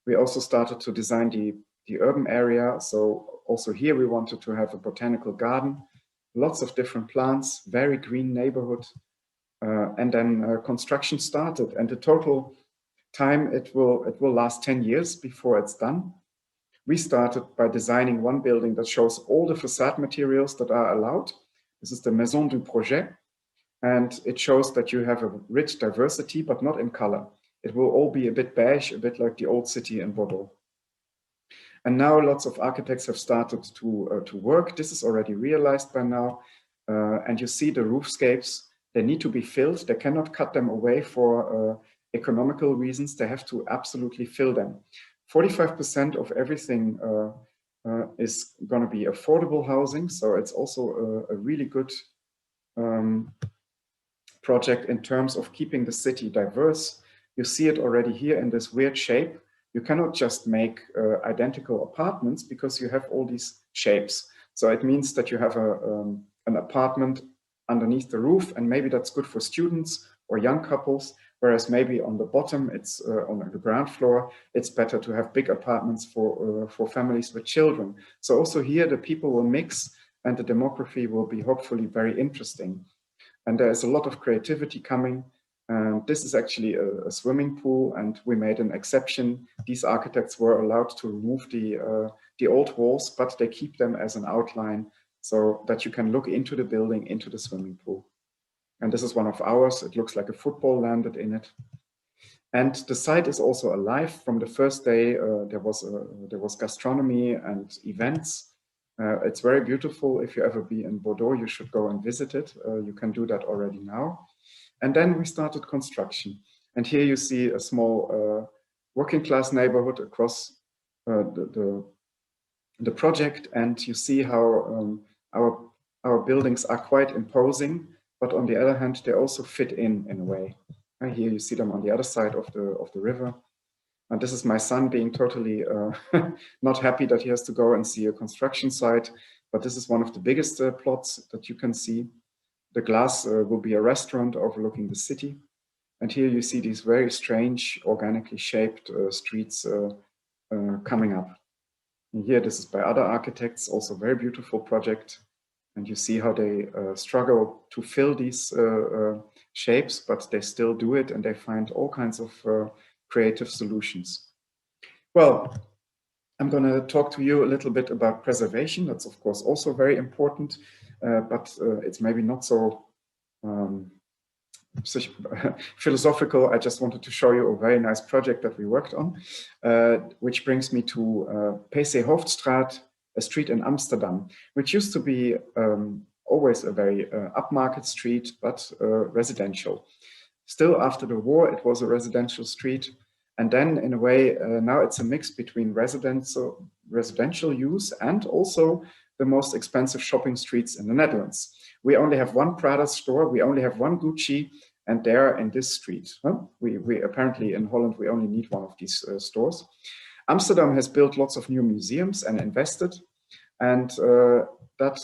We also started to design the urban area. So also here we wanted to have a botanical garden, lots of different plants, very green neighborhood. And then construction started, and the total time it will last 10 years before it's done. We started by designing one building that shows all the facade materials that are allowed. This is the Maison du Projet, and it shows that you have a rich diversity, but not in color. It will all be a bit beige, a bit like the old city in Bordeaux. And now lots of architects have started to work. This is already realized by now, and you see the roofscapes. They need to be filled. They cannot cut them away for economical reasons. They have to absolutely fill them. 45% of everything is going to be affordable housing. So it's also a really good project in terms of keeping the city diverse. You see it already here in this weird shape. You cannot just make identical apartments because you have all these shapes. So it means that you have an apartment underneath the roof, and maybe that's good for students or young couples, whereas maybe on the bottom, it's on the ground floor, it's better to have big apartments for families with children. So also here, the people will mix, and the demography will be hopefully very interesting. And there is a lot of creativity coming. This is actually a swimming pool, and we made an exception. These architects were allowed to remove the old walls, but they keep them as an outline so that you can look into the building, into the swimming pool. And this is one of ours. It looks like a football landed in it. And the site is also alive. From the first day, there was gastronomy and events. It's very beautiful. If you ever be in Bordeaux, you should go and visit it. You can do that already now. And then we started construction. And here you see a small working class neighborhood across the project. And you see how our buildings are quite imposing, but on the other hand, they also fit in a way. And here you see them on the other side of the river. And this is my son being totally not happy that he has to go and see a construction site. But this is one of the biggest plots that you can see. The glass will be a restaurant overlooking the city. And here you see these very strange, organically shaped streets coming up. And here, this is by other architects, also a very beautiful project. And you see how they struggle to fill these shapes, but they still do it, and they find all kinds of creative solutions. Well, I'm going to talk to you a little bit about preservation. That's, of course, also very important, but it's maybe not so philosophical. I just wanted to show you a very nice project that we worked on, which brings me to PC Hoofdstraat, a street in Amsterdam, which used to be always a very upmarket street, but residential. Still, after the war, it was a residential street. And then, in a way, now it's a mix between residential use and also the most expensive shopping streets in the Netherlands. We only have one Prada store, we only have one Gucci, and they're in this street. We apparently, in Holland, we only need one of these stores. Amsterdam has built lots of new museums and invested, and that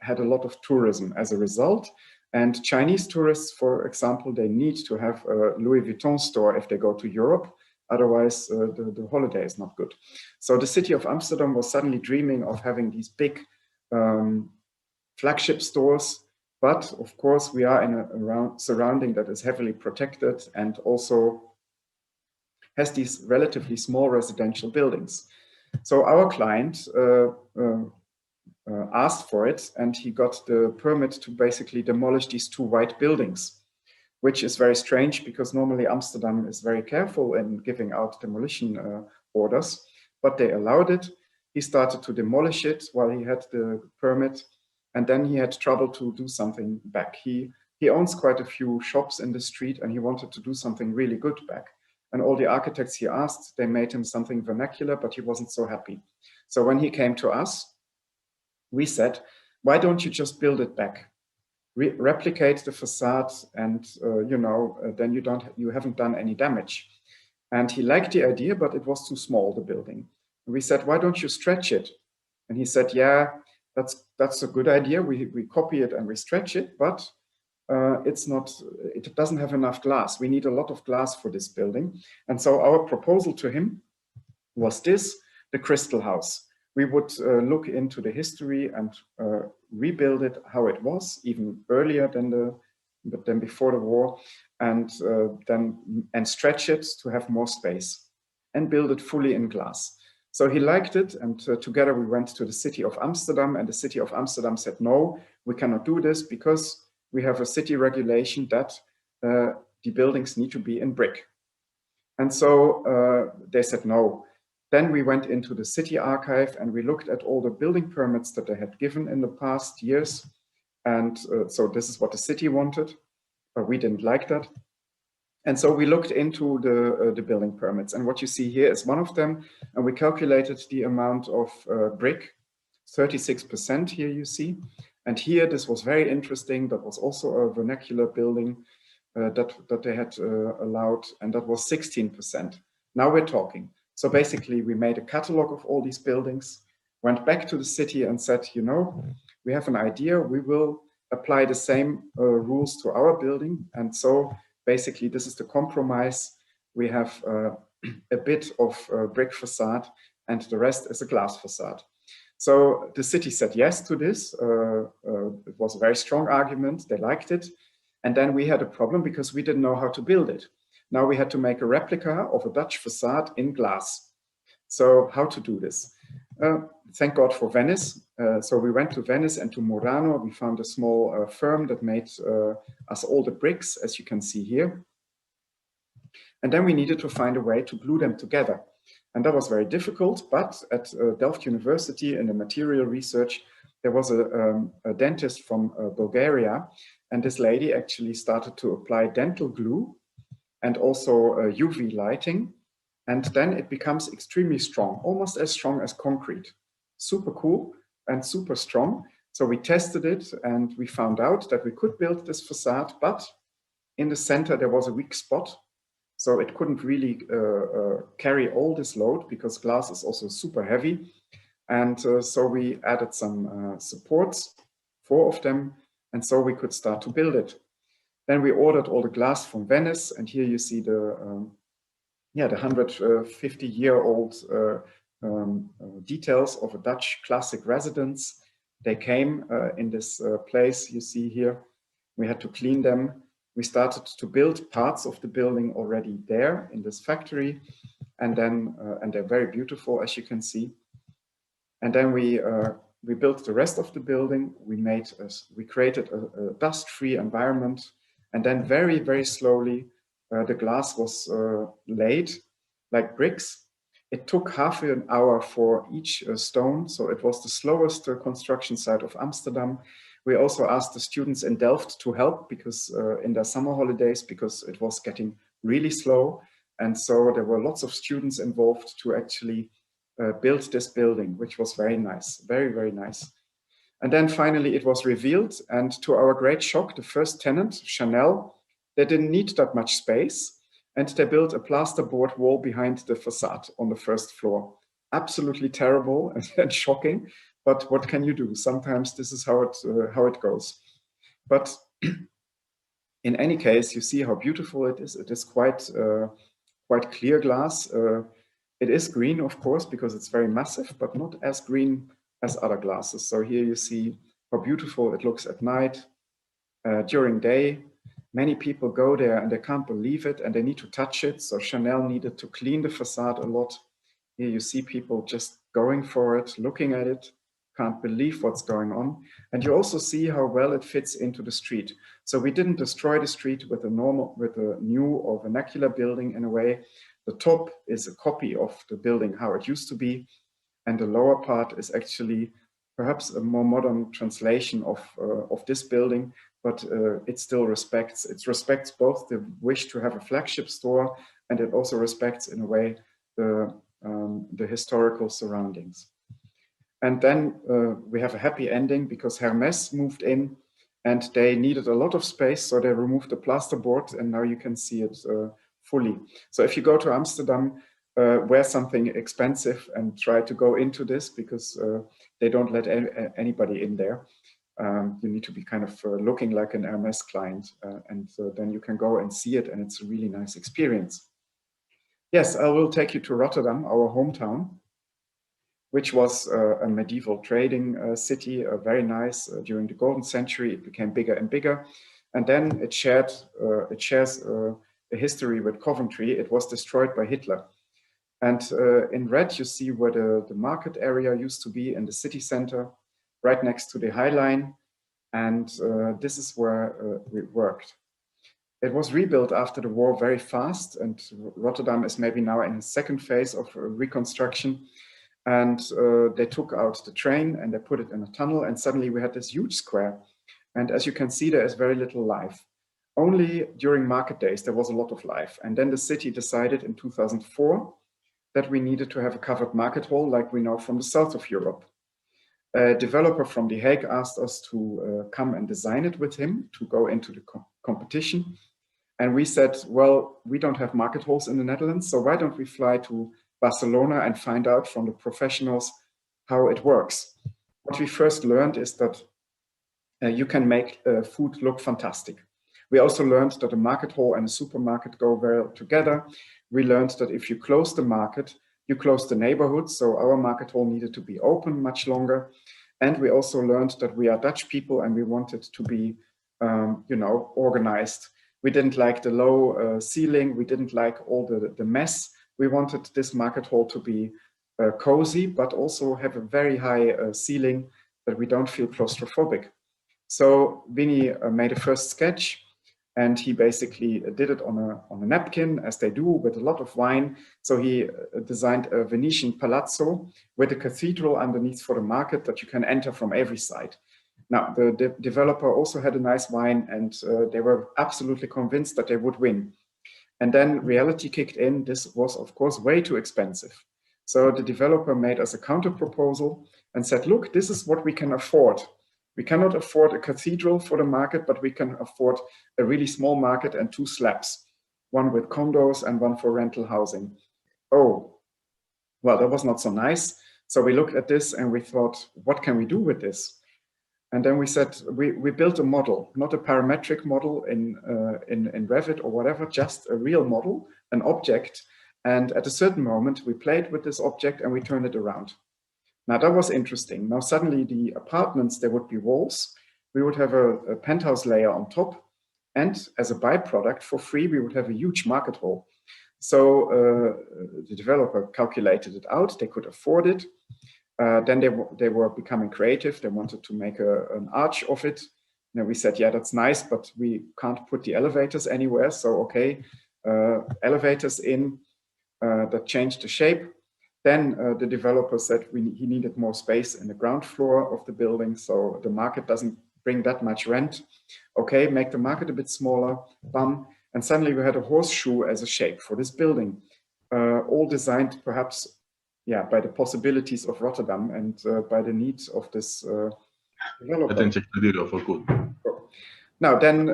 had a lot of tourism as a result. And Chinese tourists, for example, they need to have a Louis Vuitton store if they go to Europe. Otherwise, the holiday is not good. So the city of Amsterdam was suddenly dreaming of having these big flagship stores. But of course, we are in a surrounding that is heavily protected and also has these relatively small residential buildings. So our client asked for it, and he got the permit to basically demolish these two white buildings, which is very strange because normally Amsterdam is very careful in giving out demolition orders, but they allowed it. He started to demolish it while he had the permit, and then he had trouble to do something back. He owns quite a few shops in the street, and he wanted to do something really good back. And all the architects he asked, they made him something vernacular, but he wasn't so happy. So when he came to us, we said, why don't you just build it back? Replicate the facade, and then you haven't done any damage. And he liked the idea, but it was too small, the building. And we said, why don't you stretch it? And he said, yeah, that's a good idea. We copy it and we stretch it, but it doesn't have enough glass. We need a lot of glass for this building. And so our proposal to him was this, the Crystal House. We would look into the history and rebuild it how it was, even earlier than before the war, and stretch it to have more space and build it fully in glass. So he liked it, and together we went to the city of Amsterdam, and the city of Amsterdam said, no, we cannot do this because we have a city regulation that the buildings need to be in brick. And so they said no. Then we went into the city archive and we looked at all the building permits that they had given in the past years. And so this is what the city wanted, but we didn't like that. And so we looked into the building permits. And what you see here is one of them. And we calculated the amount of brick, 36% here you see. And here, this was very interesting. That was also a vernacular building that they had allowed, and that was 16%. Now we're talking. So basically, we made a catalog of all these buildings, went back to the city and said, we have an idea. We will apply the same rules to our building. And so basically this is the compromise. We have a bit of brick facade and the rest is a glass facade. So the city said yes to this. It was a very strong argument. They liked it. And then we had a problem because we didn't know how to build it. Now we had to make a replica of a Dutch facade in glass. So how to do this? Thank God for Venice. So we went to Venice and to Murano. We found a small firm that made us all the bricks, as you can see here. And then we needed to find a way to glue them together. And that was very difficult, but at Delft University in the material research, there was a dentist from Bulgaria, and this lady actually started to apply dental glue and also UV lighting. And then it becomes extremely strong, almost as strong as concrete. Super cool and super strong. So we tested it and we found out that we could build this facade, but in the center there was a weak spot. So it couldn't really carry all this load because glass is also super heavy. And so we added some supports, 4 of them, and so we could start to build it. Then we ordered all the glass from Venice, and here you see the 150-year-old details of a Dutch classic residence. They came in this place you see here. We had to clean them. We started to build parts of the building already there in this factory, and then and they're very beautiful, as you can see. And then we built the rest of the building. We created a dust-free environment, and then very, very slowly the glass was laid like bricks. It took half an hour for each stone, so it was the slowest construction site of Amsterdam. We also asked the students in Delft to help because in their summer holidays, because it was getting really slow. And so there were lots of students involved to actually build this building, which was very nice, very, very nice. And then finally it was revealed, and to our great shock, the first tenant, Chanel, they didn't need that much space, and they built a plasterboard wall behind the facade on the first floor. Absolutely terrible and shocking, but what can you do? Sometimes this is how it goes. But in any case, you see how beautiful it is. It is quite clear glass. It is green, of course, because it's very massive, but not as green as other glasses. So here you see how beautiful it looks at night. During day, many people go there and they can't believe it and they need to touch it. So Chanel needed to clean the facade a lot. Here you see people just going for it, looking at it, can't believe what's going on. And you also see how well it fits into the street. So we didn't destroy the street with a new or vernacular building in a way. The top is a copy of the building, how it used to be. And the lower part is actually perhaps a more modern translation of this building, but it still respects both the wish to have a flagship store, and it also respects in a way the historical surroundings. And then we have a happy ending because Hermès moved in and they needed a lot of space, so they removed the plasterboard and now you can see it fully. So if you go to Amsterdam, wear something expensive and try to go into this because they don't let anybody in there. You need to be kind of looking like an Hermès client and then you can go and see it, and it's a really nice experience. Yes, I will take you to Rotterdam, our hometown, which was a medieval trading city, very nice. During the Golden Century, it became bigger and bigger. And then it shares a history with Coventry. It was destroyed by Hitler. And in red, you see where the market area used to be in the city center, right next to the High Line. And this is where we worked. It was rebuilt after the war very fast, and Rotterdam is maybe now in the second phase of reconstruction. And they took out the train and they put it in a tunnel, and suddenly we had this huge square. And as you can see, there is very little life. Only during market days, there was a lot of life. And then the city decided in 2004 that we needed to have a covered market hall like we know from the south of Europe. A developer from The Hague asked us to come and design it with him to go into the competition. And we said, well, we don't have market halls in the Netherlands, so why don't we fly to Barcelona and find out from the professionals how it works. What we first learned is that you can make food look fantastic. We also learned that a market hall and a supermarket go well together. We learned that if you close the market, you close the neighborhood. So our market hall needed to be open much longer. And we also learned that we are Dutch people and we wanted to be, you know, organized. We didn't like the low ceiling. We didn't like all the mess. We wanted this market hall to be cozy, but also have a very high ceiling that we don't feel claustrophobic. So Vinny made a first sketch, and he basically did it on a napkin, as they do, with a lot of wine. So he designed a Venetian palazzo with a cathedral underneath for the market that you can enter from every side. Now, the developer also had a nice wine, and they were absolutely convinced that they would win. And then reality kicked in. This was, of course, way too expensive. So the developer made us a counter proposal and said, look, this is what we can afford. We cannot afford a cathedral for the market, but we can afford a really small market and 2 slabs, one with condos and one for rental housing. Oh, well, that was not so nice. So we looked at this and we thought, what can we do with this? And then we said, we built a model, not a parametric model in Revit or whatever, just a real model, an object. And at a certain moment, we played with this object and we turned it around. Now that was interesting. Now suddenly the apartments, there would be walls. We would have a penthouse layer on top. And as a byproduct, for free, we would have a huge market hall. So the developer calculated it out. They could afford it. Then they were becoming creative. They wanted to make an arch of it. Now we said, yeah, that's nice, but we can't put the elevators anywhere. So, okay, elevators in, that changed the shape. Then the developer said he needed more space in the ground floor of the building, so the market doesn't bring that much rent. Okay, make the market a bit smaller, bam. And suddenly we had a horseshoe as a shape for this building, all designed perhaps, yeah, by the possibilities of Rotterdam and by the needs of this developer. Now then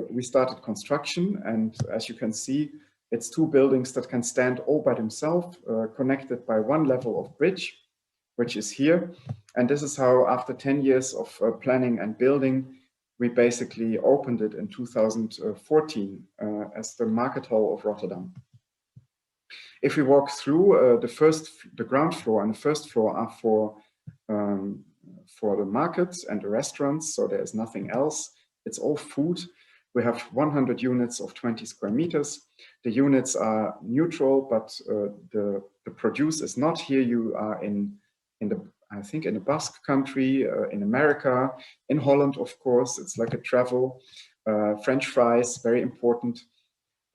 we started construction, and as you can see, it's 2 buildings that can stand all by themselves, connected by 1 level of bridge, which is here. And this is how, after 10 years of planning and building, we basically opened it in 2014 as the Market Hall of Rotterdam. If we walk through, the ground floor and the first floor are for the markets and the restaurants, so there is nothing else. It's all food. We have 100 units of 20 square meters. The units are neutral, but the produce is not. Here you are I think in the Basque country, in America, in Holland, of course. It's like a travel. French fries, very important.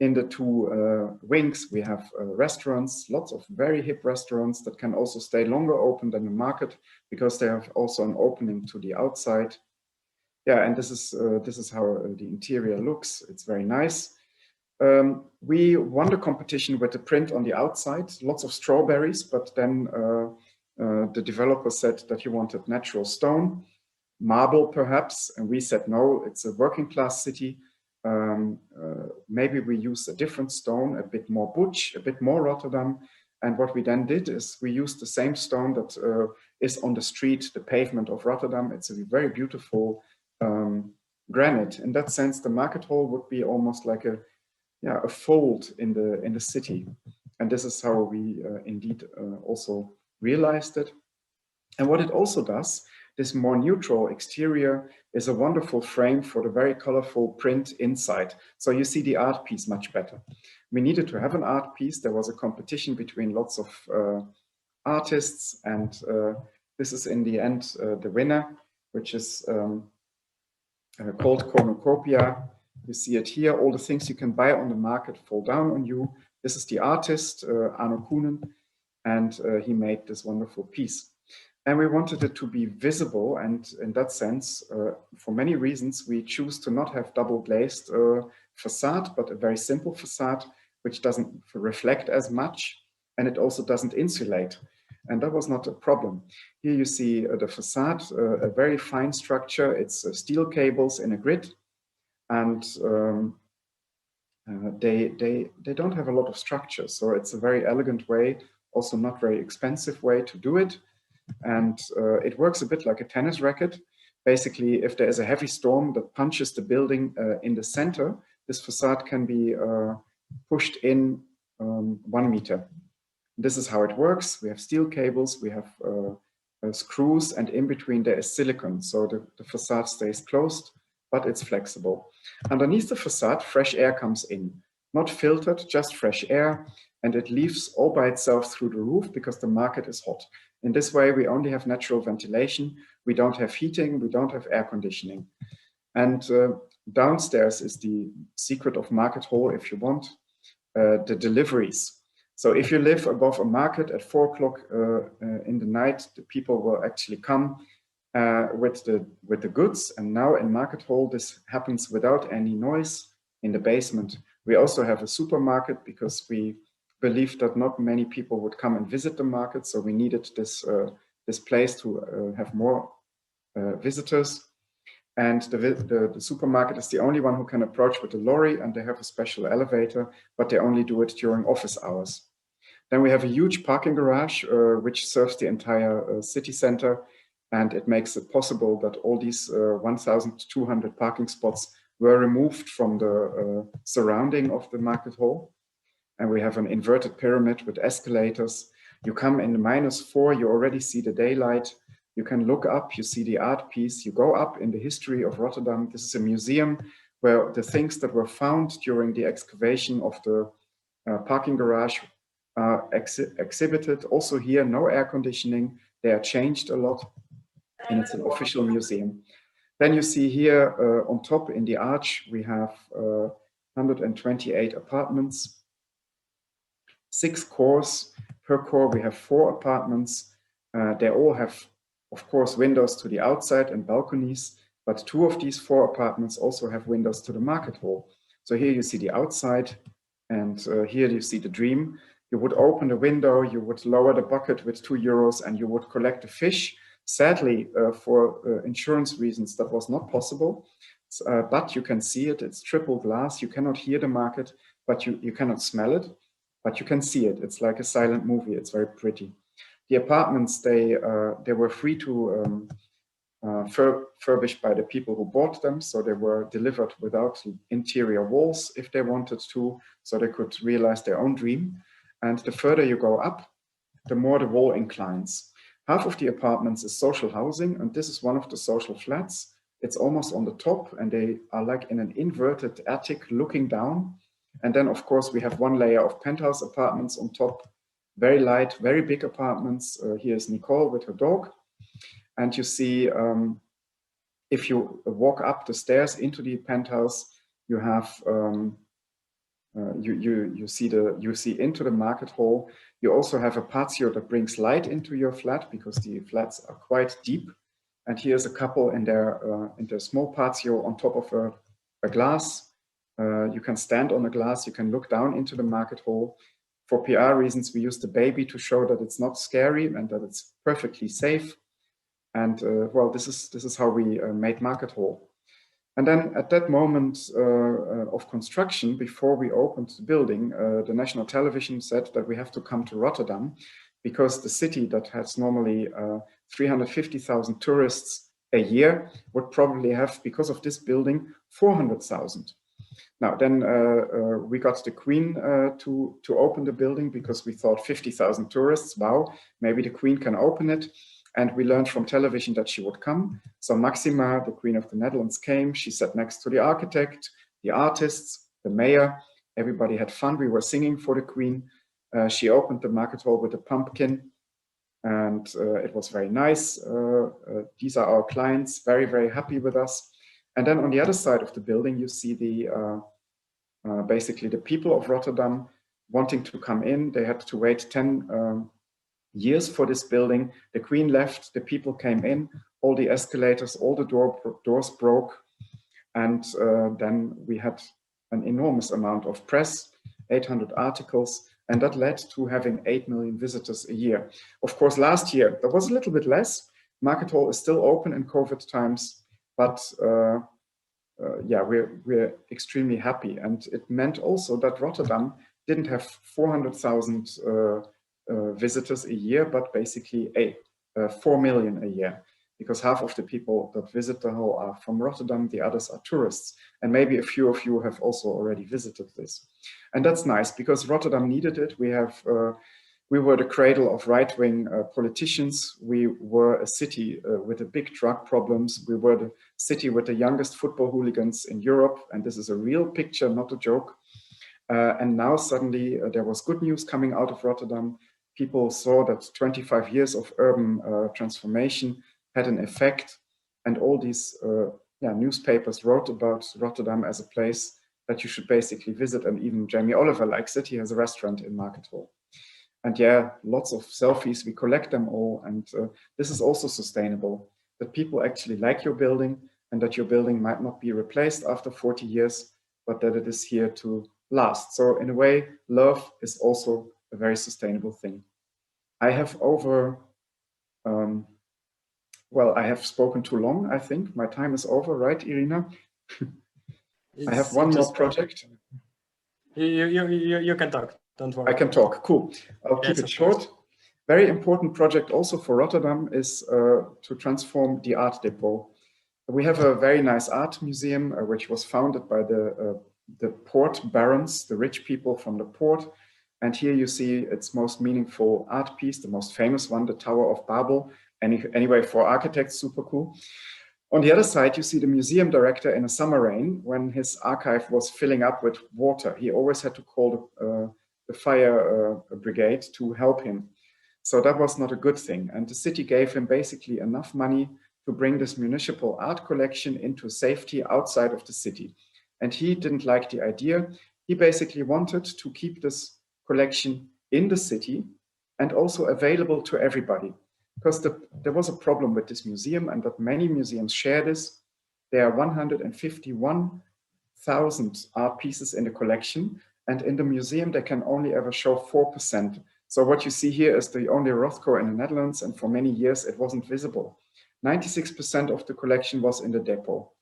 In the 2 wings, we have restaurants, lots of very hip restaurants that can also stay longer open than the market because they have also an opening to the outside. Yeah, and this is how the interior looks. It's very nice. We won the competition with the print on the outside, lots of strawberries, but then the developer said that he wanted natural stone, marble perhaps, and we said no, it's a working class city. Maybe we use a different stone, a bit more butch, a bit more Rotterdam. And what we then did is we used the same stone that is on the street, the pavement of Rotterdam. It's a very beautiful granite. In that sense, the market hall would be almost like a fold in the city. And this is how we indeed also realized it. And what it also does, this more neutral exterior is a wonderful frame for the very colorful print inside. So you see the art piece much better. We needed to have an art piece. There was a competition between lots of artists, and this is in the end the winner, which is called Cornucopia. You see it here. All the things you can buy on the market fall down on you. This is the artist, Arno Koenen, and he made this wonderful piece. And we wanted it to be visible, and in that sense, for many reasons, we choose to not have double glazed facade, but a very simple facade, which doesn't reflect as much, and it also doesn't insulate. And that was not a problem. Here you see the facade, a very fine structure. It's steel cables in a grid, and they don't have a lot of structure. So it's a very elegant way, also not very expensive way to do it. And it works a bit like a tennis racket, basically, if there is a heavy storm that punches the building in the center, this facade can be pushed in 1 meter. This is how it works. We have steel cables, we have screws, and in between there is silicone. So the facade stays closed, but it's flexible. Underneath the facade, fresh air comes in, not filtered, just fresh air, and it leaves all by itself through the roof because the market is hot. In this way, we only have natural ventilation. We don't have heating, we don't have air conditioning. And downstairs is the secret of Market Hall, if you want, the deliveries. So if you live above a market at 4 o'clock in the night, the people will actually come with the goods. And now in Market Hall, this happens without any noise in the basement. We also have a supermarket because we believed that not many people would come and visit the market. So we needed this place to have more visitors. And the supermarket is the only one who can approach with a lorry, and they have a special elevator, but they only do it during office hours. Then we have a huge parking garage, which serves the entire city center, and it makes it possible that all these 1,200 parking spots were removed from the surrounding of the Market Hall. And we have an inverted pyramid with escalators. You come in -4, you already see the daylight. You can look up, you see the art piece, you go up in the history of Rotterdam. This is a museum where the things that were found during the excavation of the parking garage are exhibited. Also here, no air conditioning. They are changed a lot, and it's an official museum. Then you see here on top in the arch, we have 128 apartments, 6 cores. Per core, we have 4 apartments. They all have, of course, windows to the outside and balconies, but 2 of these 4 apartments also have windows to the Market Hall. So here you see the outside, and here you see the dream. You would open the window, you would lower the bucket with €2, and you would collect the fish. Sadly, for insurance reasons, that was not possible, but you can see it. It's triple glass. You cannot hear the market, but you cannot smell it, but you can see it. It's like a silent movie. It's very pretty. The apartments, they were free to furbished by the people who bought them. So they were delivered without interior walls if they wanted to, so they could realize their own dream. And the further you go up, the more the wall inclines. Half of the apartments is social housing, and this is one of the social flats. It's almost on the top, and they are like in an inverted attic looking down. And then, of course, we have 1 layer of penthouse apartments on top. Very light, very big apartments. Here's Nicole with her dog. And you see, if you walk up the stairs into the penthouse, you have you see into the Market Hall. You also have a patio that brings light into your flat because the flats are quite deep. And here's a couple in their small patio on top of a glass. You can stand on the glass. You can look down into the Market Hall. For PR reasons, we use the baby to show that it's not scary and that it's perfectly safe. And well, this is how we made Market Hall. And then at that moment of construction, before we opened the building, the national television said that we have to come to Rotterdam because the city that has normally 350,000 tourists a year would probably have, because of this building, 400,000. Now, then we got the Queen to open the building because we thought 50,000 tourists, wow, maybe the Queen can open it. And we learned from television that she would come. So Maxima, the Queen of the Netherlands, came. She sat next to the architect, the artists, the mayor. Everybody had fun. We were singing for the Queen. She opened the Market Hall with a pumpkin, and it was very nice. These are our clients, very, very happy with us. And then on the other side of the building, you see the basically the people of Rotterdam wanting to come in. They had to wait 10 years for this building. The Queen left, the people came in, all the escalators, all the doors broke. And then we had an enormous amount of press, 800 articles, and that led to having 8 million visitors a year. Of course, last year, there was a little bit less. Market Hall is still open in COVID times, but yeah, we're extremely happy. And it meant also that Rotterdam didn't have 400,000 visitors a year, but basically 4 million a year. because half of the people that visit the hall are from Rotterdam, the others are tourists. And maybe a few of you have also already visited this. And that's nice because Rotterdam needed it. We were the cradle of right-wing politicians. We were a city with a big drug problems. We were the city with the youngest football hooligans in Europe. And this is a real picture, not a joke. And now suddenly there was good news coming out of Rotterdam. People saw that 25 years of urban transformation had an effect. And all these newspapers wrote about Rotterdam as a place that you should basically visit. And even Jamie Oliver likes it. He has a restaurant in Market Hall. And yeah, lots of selfies, we collect them all. And this is also sustainable, that people actually like your building and that your building might not be replaced after 40 years, but that it is here to last. So in a way, love is also a very sustainable thing. I have I have spoken too long, I think. My time is over, right, Irina? I have one more project. You can talk. Don't worry. I can talk. Cool. I'll keep it short. Very important project also for Rotterdam is to transform the art depot. We have a very nice art museum, which was founded by the port barons, the rich people from the port. And here you see its most meaningful art piece, the most famous one, the Tower of Babel. Anyway, for architects, super cool. On the other side, you see the museum director in a summer rain when his archive was filling up with water. He always had to call the fire brigade to help him. So that was not a good thing. And the city gave him basically enough money to bring this municipal art collection into safety outside of the city. And he didn't like the idea. He basically wanted to keep this collection in the city and also available to everybody. Because there was a problem with this museum, and that many museums share this. There are 151,000 art pieces in the collection, and in the museum they can only ever show 4%. So what you see here is the only Rothko in the Netherlands, and for many years it wasn't visible. 96% of the collection was in the depot.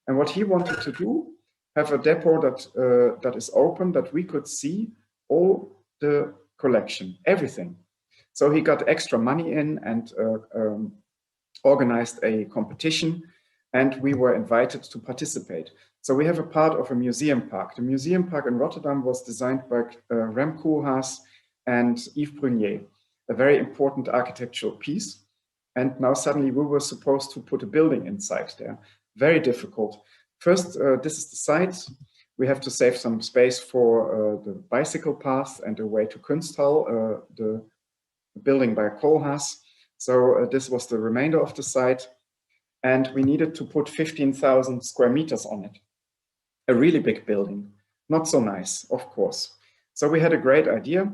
And what he wanted to do, have a depot that is open, that we could see all the collection, everything. So he got extra money in and organized a competition, and we were invited to participate. So we have a part of a museum park. The museum park in Rotterdam was designed by Rem Koolhaas and Yves Brunier, a very important architectural piece. And now suddenly we were supposed to put a building inside there. Very difficult. First, this is the site. We have to save some space for the bicycle path and the way to Kunsthal, the building by Koolhaas. So this was the remainder of the site. And we needed to put 15,000 square meters on it. A really big building. Not so nice, of course. So we had a great idea.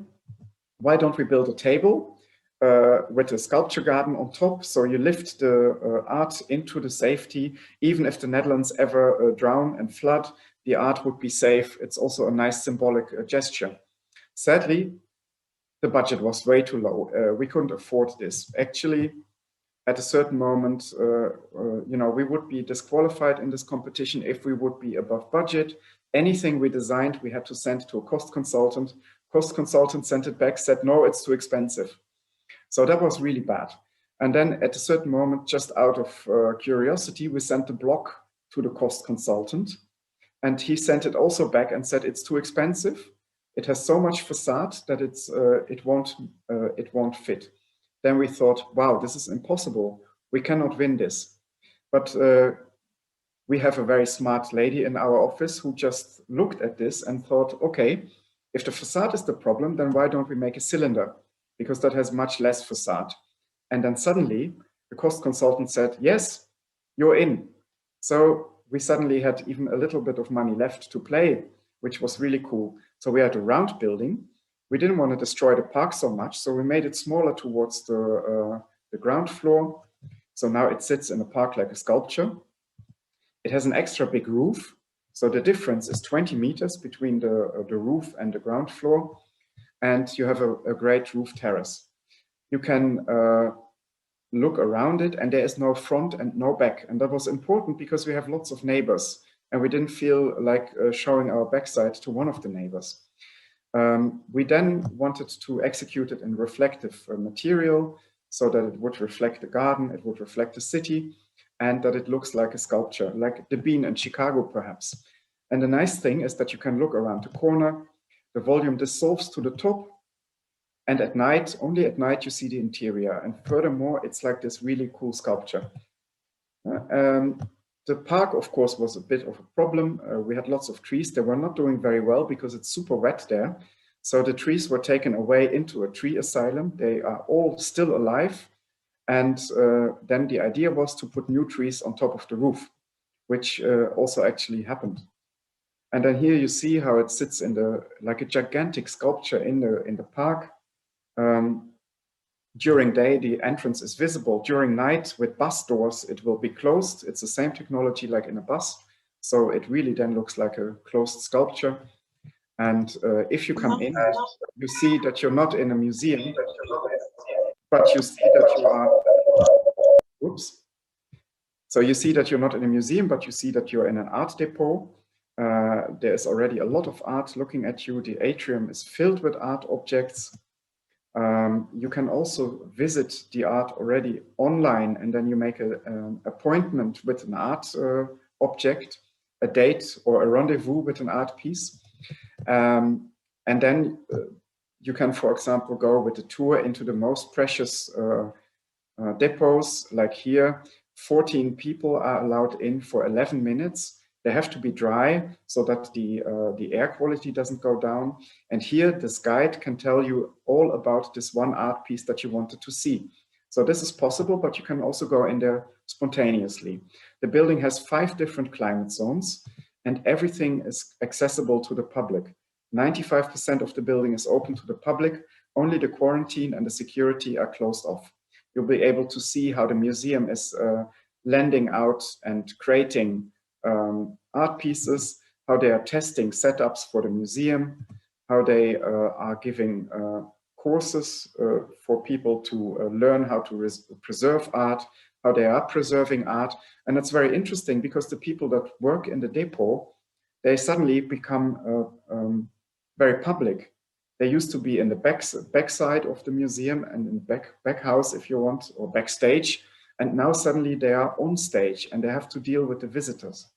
Why don't we build a table with a sculpture garden on top? So you lift the art into the safety. Even if the Netherlands ever drown and flood, the art would be safe. It's also a nice symbolic gesture. Sadly, the budget was way too low. We couldn't afford this. Actually, at a certain moment, we would be disqualified in this competition if we would be above budget. Anything we designed, we had to send to a cost consultant. Cost consultant sent it back, said, no, it's too expensive. So that was really bad. And then at a certain moment, just out of curiosity, we sent the block to the cost consultant. And he sent it also back and said, it's too expensive. It has so much facade that it won't fit. Then we thought, wow, this is impossible. We cannot win this. But we have a very smart lady in our office who just looked at this and thought, okay, if the facade is the problem, then why don't we make a cylinder? Because that has much less facade. And then suddenly the cost consultant said, yes, you're in. So we suddenly had even a little bit of money left to play, which was really cool. So we had a round building. We didn't want to destroy the park so much, so we made it smaller towards the ground floor. So now it sits in a park like a sculpture. It has an extra big roof. So the difference is 20 meters between the roof and the ground floor. And you have a great roof terrace. You can look around it, and there is no front and no back. And that was important because we have lots of neighbors, and we didn't feel like showing our backside to one of the neighbors. We then wanted to execute it in reflective material. so that it would reflect the garden, it would reflect the city, and that it looks like a sculpture, like the Bean in Chicago, perhaps. And the nice thing is that you can look around the corner, the volume dissolves to the top, and at night, only at night, you see the interior. And furthermore, it's like this really cool sculpture. The park, of course, was a bit of a problem. We had lots of trees. They were not doing very well because it's super wet there. So the trees were taken away into a tree asylum. They are all still alive. And then the idea was to put new trees on top of the roof, which also actually happened. And then here you see how it sits in the, like a gigantic sculpture in the park. During day, the entrance is visible. During night, with bus doors, it will be closed. It's the same technology like in a bus. So it really then looks like a closed sculpture. And if you come in, you see that you're not in a museum, but you see that you are, oops. So you see that you're not in a museum, but you see that you're in an art depot. There's already a lot of art looking at you. The atrium is filled with art objects. You can also visit the art already online, and then you make an appointment with an art object, a date or a rendezvous with an art piece. And then you can, for example, go with a tour into the most precious depots, like here. 14 people are allowed in for 11 minutes. They have to be dry so that the air quality doesn't go down. And here, this guide can tell you all about this one art piece that you wanted to see. So this is possible, but you can also go in there spontaneously. The building has 5 different climate zones, and everything is accessible to the public. 95% of the building is open to the public. Only the quarantine and the security are closed off. You'll be able to see how the museum is lending out and creating art pieces, how they are testing setups for the museum, how they are giving courses for people to learn how to preserve art, how they are preserving art. And it's very interesting because the people that work in the depot, they suddenly become very public. They used to be in the backside of the museum and in the back house, if you want, or backstage. And now suddenly they are on stage and they have to deal with the visitors,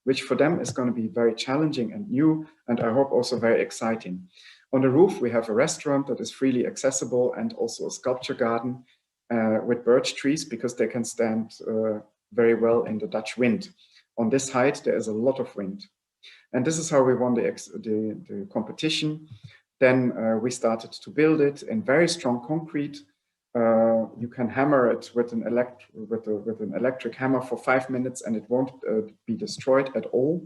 which for them is going to be very challenging and new, and I hope also very exciting. On the roof, we have a restaurant that is freely accessible and also a sculpture garden with birch trees because they can stand very well in the Dutch wind. On this height, there is a lot of wind. And this is how we won the competition. Then we started to build it in very strong concrete. You can hammer it with an electric hammer for 5 minutes and it won't be destroyed at all.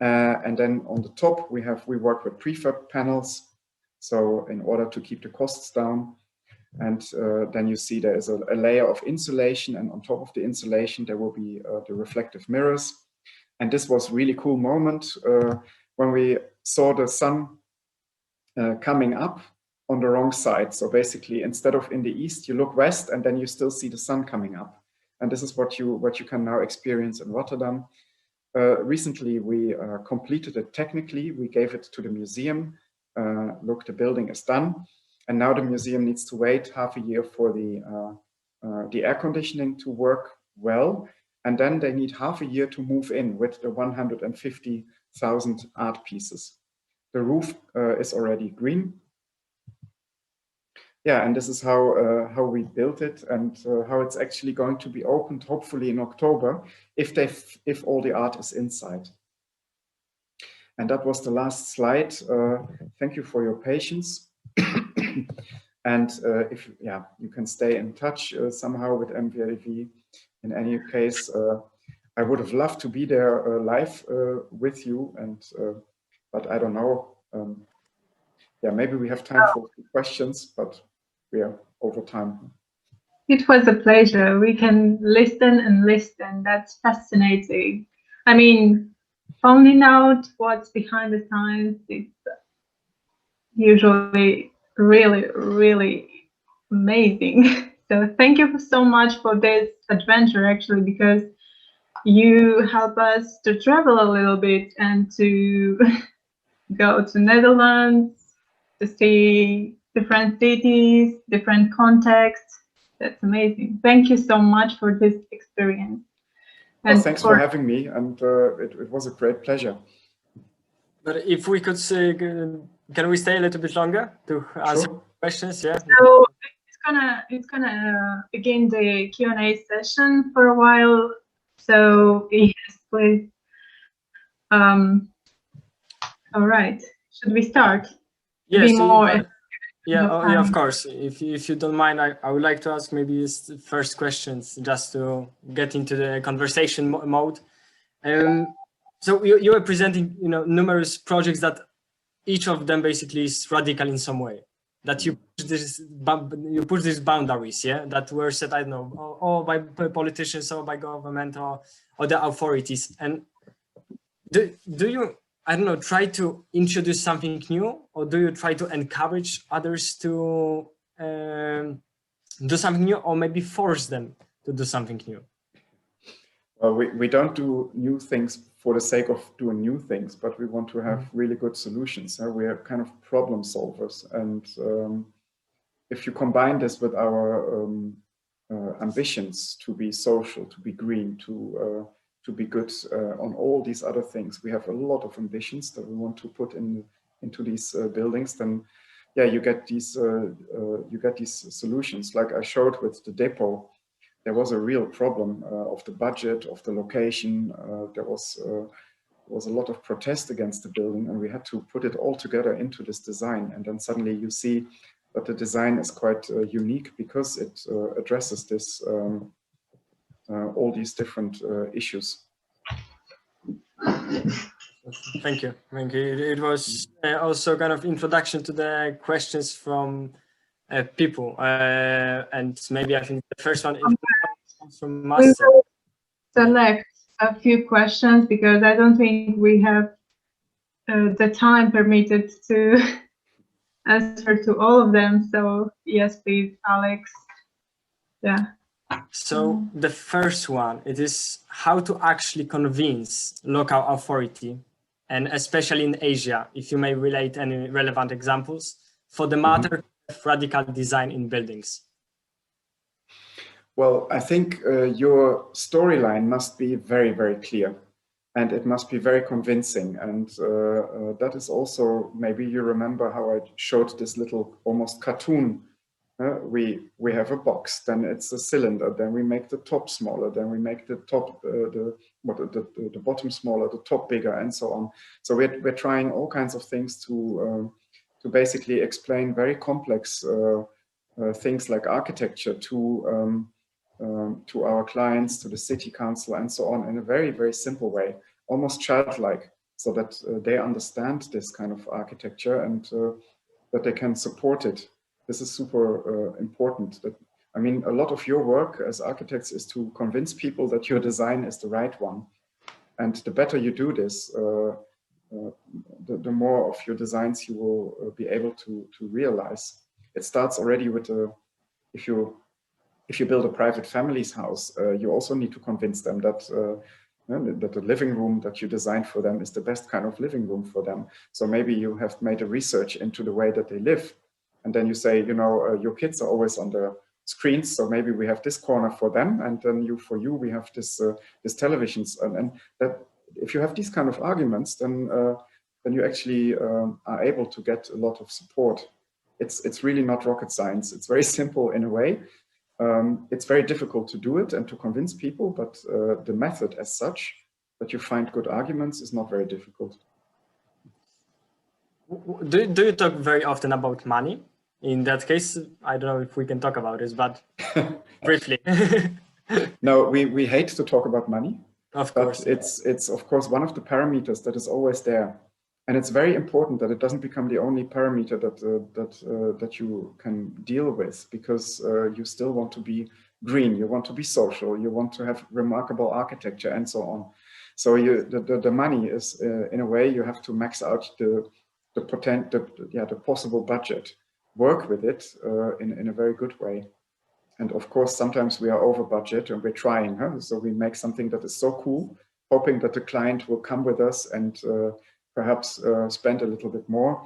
And then on the top, we work with prefab panels. So in order to keep the costs down. And then you see there is a layer of insulation, and on top of the insulation, there will be the reflective mirrors. And this was a really cool moment when we saw the sun coming up on the wrong side. So basically, instead of in the east, you look west and then you still see the sun coming up. And this is what you can now experience in Rotterdam. Recently, we completed it technically. We gave it to the museum. Look, the building is done. And now the museum needs to wait half a year for the air conditioning to work well. And then they need half a year to move in with the 150,000 art pieces. The roof is already green. Yeah, and this is how we built it and how it's actually going to be opened, hopefully in October, if all the art is inside. And that was the last slide. Thank you for your patience. And if you can stay in touch somehow with MVRDV. In any case, I would have loved to be there live with you, and but I don't know. Maybe we have time for questions, but we are over time. It was a pleasure. We can listen and listen. That's fascinating. I mean, finding out what's behind the science is usually really, really amazing. So thank you so much for this adventure, actually, because you help us to travel a little bit and to go to Netherlands to see different cities, different contexts. That's amazing. Thank you so much for this experience. Well, thanks for having me, and it was a great pleasure. But if we could say, can we stay a little bit longer to answer questions? Yeah. So it's gonna begin the Q&A session for a while. So yes, please. All right. Should we start? Yes. Yeah, of course. If you don't mind, I would like to ask maybe the first questions just to get into the conversation mode. So you are presenting, numerous projects that each of them basically is radical in some way. That you push these boundaries, yeah, that were set, I don't know, or by politicians or by government or the authorities. And do you, I don't know, try to introduce something new, or do you try to encourage others to do something new, or maybe force them to do something new? Well, we don't do new things for the sake of doing new things, but we want to have really good solutions. We are kind of problem solvers. And if you combine this with our ambitions to be social, to be green, to be good on all these other things, we have a lot of ambitions that we want to put into these buildings. Then, yeah, you get these solutions. Like I showed with the depot, there was a real problem of the budget, of the location. There was a lot of protest against the building, and we had to put it all together into this design. And then suddenly you see that the design is quite unique because it addresses this all these different issues. Thank you. It was also kind of introduction to the questions from people, and maybe I think the first one comes from Master. We will select a few questions because I don't think we have the time permitted to answer to all of them. So yes, please, Alex. Yeah. So the first one, it is how to actually convince local authority, and especially in Asia, if you may relate any relevant examples for the matter of radical design in buildings. Well, I think your storyline must be very, very clear, and it must be very convincing. And that is also, maybe you remember how I showed this little almost cartoon. We have a box, then it's a cylinder, then we make the top smaller, then we make the top, the bottom smaller, the top bigger, and so on. So we're trying all kinds of things to basically explain very complex things like architecture to our clients, to the city council, and so on, in a very, very simple way, almost childlike, so that they understand this kind of architecture and that they can support it. This is super important. I mean, a lot of your work as architects is to convince people that your design is the right one. And the better you do this, the more of your designs you will be able to realize. It starts already with if you build a private family's house, you also need to convince them that the living room that you designed for them is the best kind of living room for them. So maybe you have made a research into the way that they live. And then you say, your kids are always on the screens, so maybe we have this corner for them, and then for you we have this televisions, and that if you have these kind of arguments, then you actually are able to get a lot of support. It's really not rocket science. It's very simple in a way. It's very difficult to do it and to convince people, but the method as such, that you find good arguments, is not very difficult. Do you talk very often about money? In that case, I don't know if we can talk about this, but briefly. No, we hate to talk about money. Of course. But it's of course one of the parameters that is always there. And it's very important that it doesn't become the only parameter that you can deal with, because you still want to be green, you want to be social, you want to have remarkable architecture, and so on. So the money is in a way you have to max out the possible budget, work with it in a very good way. And of course, sometimes we are over budget and we're trying. So we make something that is so cool, hoping that the client will come with us and perhaps spend a little bit more.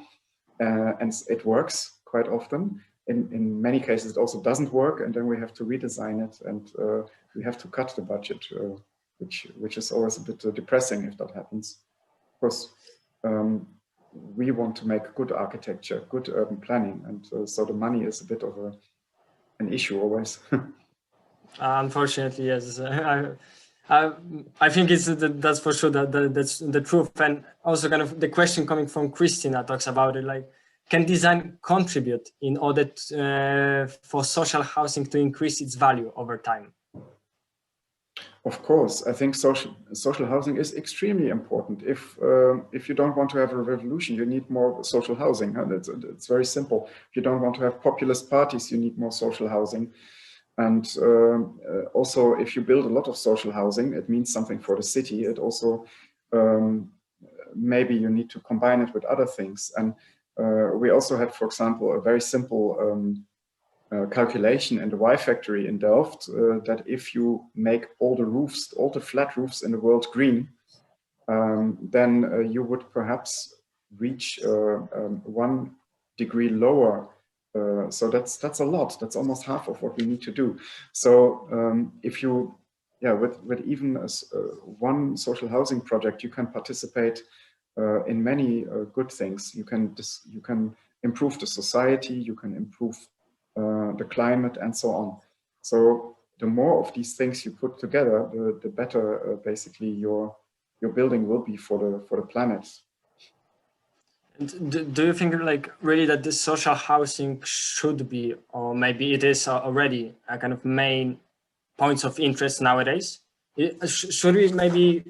And it works quite often. In many cases, it also doesn't work, and then we have to redesign it, and we have to cut the budget, which is always a bit depressing if that happens. Of course, we want to make good architecture, good urban planning, and so the money is a bit of an issue always. Unfortunately, yes. I think that's for sure that's the truth. And also kind of the question coming from Christina talks about it, like, can design contribute in order for social housing to increase its value over time? Of course, I think social housing is extremely important. If you don't want to have a revolution, you need more social housing. It's very simple. If you don't want to have populist parties, you need more social housing. And also, if you build a lot of social housing, it means something for the city. It also, maybe you need to combine it with other things. And we also had, for example, a very simple calculation in the Y factory in Delft, that if you make all the flat roofs in the world green, then you would perhaps reach 1 degree lower. So that's a lot. That's almost half of what we need to do. So if you, with even one social housing project, you can participate in many good things. You can improve the society. You can improve the climate, and so on. So the more of these things you put together, the better basically your building will be for the planet. And do you think, like, really that the social housing should be, or maybe it is already, a kind of main points of interest nowadays? Should we maybe,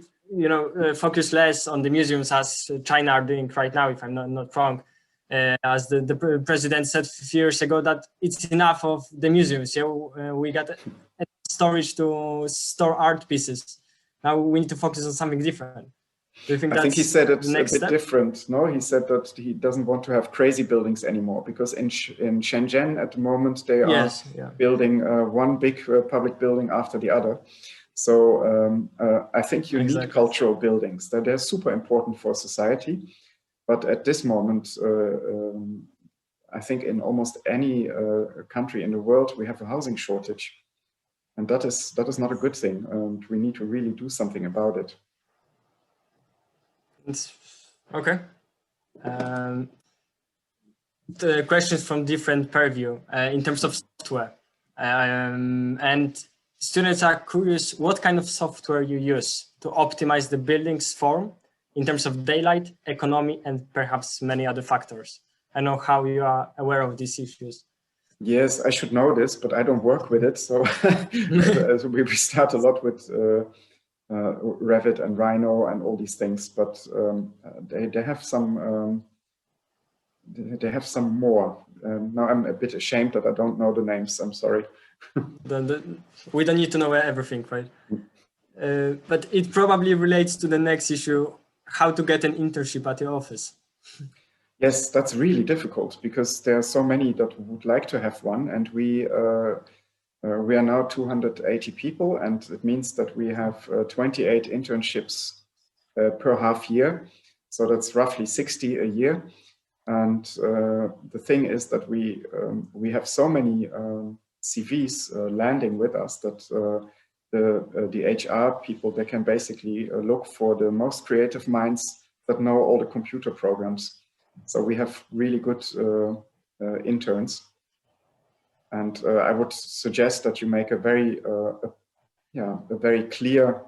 focus less on the museums as China are doing right now, if I'm not wrong? As the president said a few years ago, that it's enough of the museums. We got storage to store art pieces. Now we need to focus on something different. Do you think I think he said it a bit step? different. No, he said that he doesn't want to have crazy buildings anymore, because in Shenzhen at the moment they are building one big public building after the other. So I think you need cultural buildings. They're super important for society. But at this moment, I think in almost any country in the world, we have a housing shortage. And that is not a good thing. We need to really do something about it. Okay. The questions from different purview in terms of software. And students are curious what kind of software you use to optimize the building's form in terms of daylight, economy, and perhaps many other factors. I know how you are aware of these issues. Yes, I should know this, but I don't work with it. So we start a lot with Revit and Rhino and all these things, but they have some more. Now I'm a bit ashamed that I don't know the names. I'm sorry. We don't need to know everything, right? But it probably relates to the next issue: how to get an internship at your office. Yes, that's really difficult, because there are so many that would like to have one, and we are now 280 people, and it means that we have 28 internships per half year. So that's roughly 60 a year. And the thing is that we have so many CVs landing with us that the HR people, they can basically look for the most creative minds that know all the computer programs. So we have really good interns. And I would suggest that you make a very clear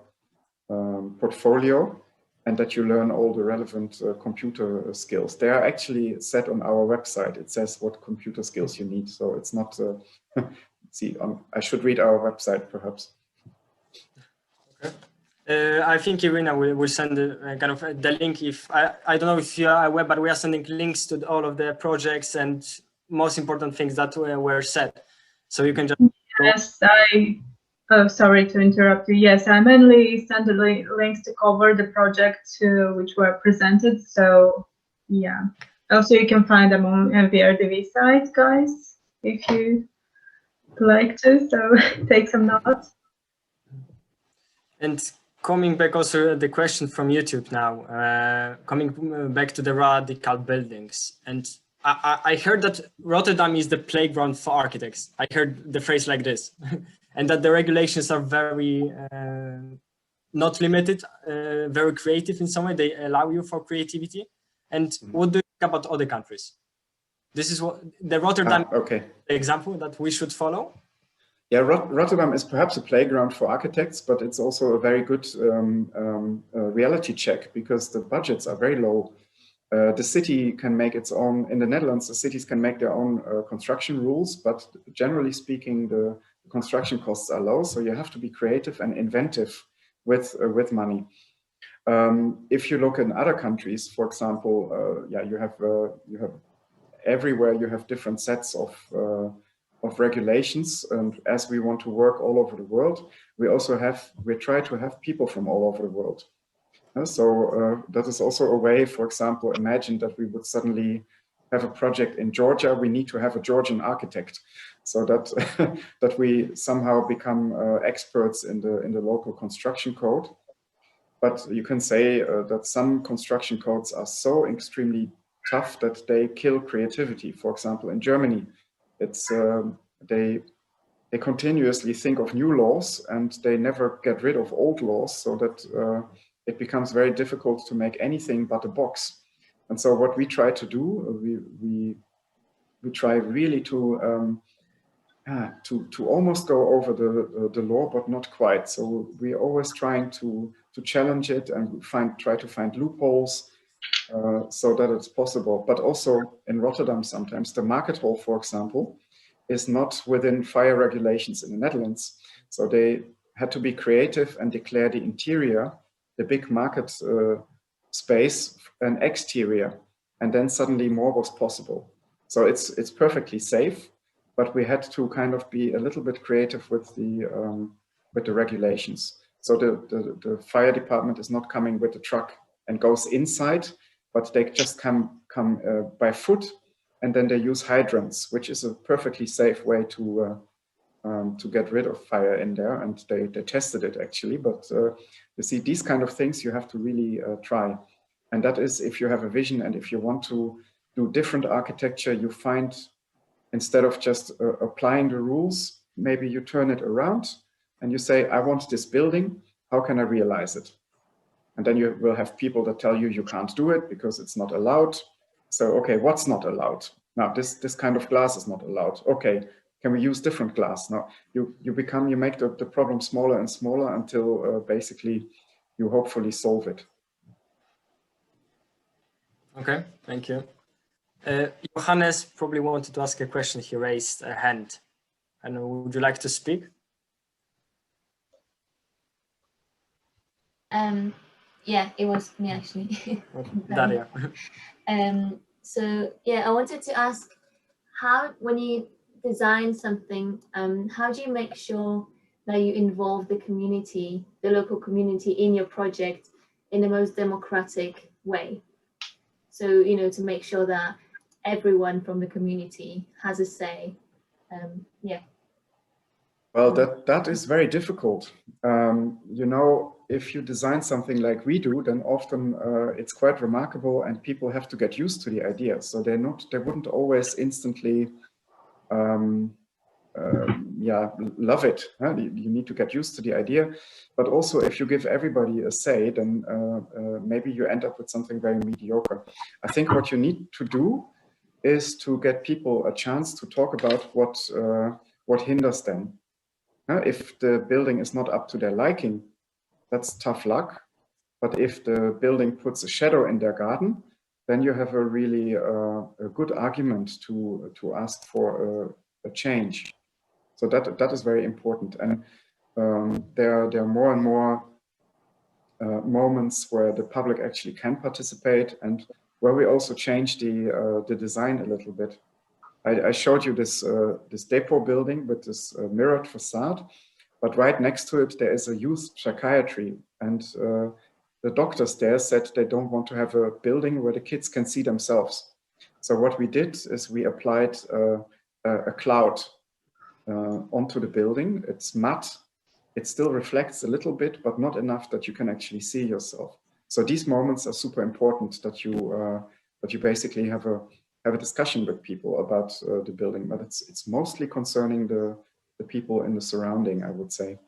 portfolio, and that you learn all the relevant computer skills. They are actually set on our website. It says what computer skills you need. So it's not, I should read our website perhaps. Okay. I think Irina will send kind of the link. If I don't know if you are aware, but we are sending links to all of the projects and most important things that were said. So you can just. Yes, sorry to interrupt you. Yes, I mainly send the links to cover the projects which were presented. So yeah, also you can find them on MVRDV site, guys, if you like to. So take some notes. And coming back also the question from YouTube now, coming back to the radical buildings. And I heard that Rotterdam is the playground for architects. I heard the phrase like this, and that the regulations are very not limited, very creative in some way. They allow you for creativity. And what do you think about other countries? This is what the Rotterdam example that we should follow. Yeah, Rotterdam is perhaps a playground for architects, but it's also a very good reality check because the budgets are very low. The city can make its own, in the Netherlands, the cities can make their own construction rules, but generally speaking, the construction costs are low. So you have to be creative and inventive with money. If you look in other countries, for example, yeah, you have everywhere you have different sets of regulations, and as we want to work all over the world, we try to have people from all over the world. So that is also a way, for example, imagine that we would suddenly have a project in Georgia. We need to have a Georgian architect, so that that we somehow become experts in the local construction code. But you can say that some construction codes are so extremely tough that they kill creativity. For example, in Germany, it's they continuously think of new laws and they never get rid of old laws, so that it becomes very difficult to make anything but a box. And so what we try to do, we try really to almost go over the law, but not quite. So we're always trying to challenge it and try to find loopholes so that it's possible. But also in Rotterdam, sometimes the market hall, for example, is not within fire regulations in the Netherlands. So they had to be creative and declare the interior, the big market space, an exterior, and then suddenly more was possible. So it's perfectly safe, but we had to kind of be a little bit creative with the regulations. So the fire department is not coming with the truck and goes inside, but they just come by foot, and then they use hydrants, which is a perfectly safe way to get rid of fire in there. And they tested it actually, but you see, these kind of things you have to really try. And that is if you have a vision and if you want to do different architecture, you find, instead of just applying the rules, maybe you turn it around and you say, I want this building, how can I realize it? And then you will have people that tell you can't do it because it's not allowed. So, okay, what's not allowed? Now, this kind of glass is not allowed. Okay, can we use different glass? Now, you make the problem smaller and smaller until basically you hopefully solve it. Okay, thank you. Johannes probably wanted to ask a question. He raised a hand. And would you like to speak? Yeah, it was me actually. Daria. So yeah, I wanted to ask, how, when you design something, how do you make sure that you involve the community, the local community, in your project in the most democratic way? So, you know, to make sure that everyone from the community has a say. Yeah. Well, that is very difficult. You know, if you design something like we do, then often it's quite remarkable and people have to get used to the idea. So they wouldn't always instantly love it. Huh? You need to get used to the idea. But also if you give everybody a say, then maybe you end up with something very mediocre. I think what you need to do is to get people a chance to talk about what hinders them. If the building is not up to their liking, that's tough luck. But if the building puts a shadow in their garden, then you have a really a good argument to ask for a change. So that is very important. And there are more and more moments where the public actually can participate and where we also change the design a little bit. I showed you this depot building with this mirrored facade, but right next to it there is a youth psychiatry, and the doctors there said they don't want to have a building where the kids can see themselves. So what we did is we applied a cloud onto the building. It's matte. It still reflects a little bit, but not enough that you can actually see yourself. So these moments are super important, that you basically have have a discussion with people about the building, but it's mostly concerning the people in the surrounding, I would say.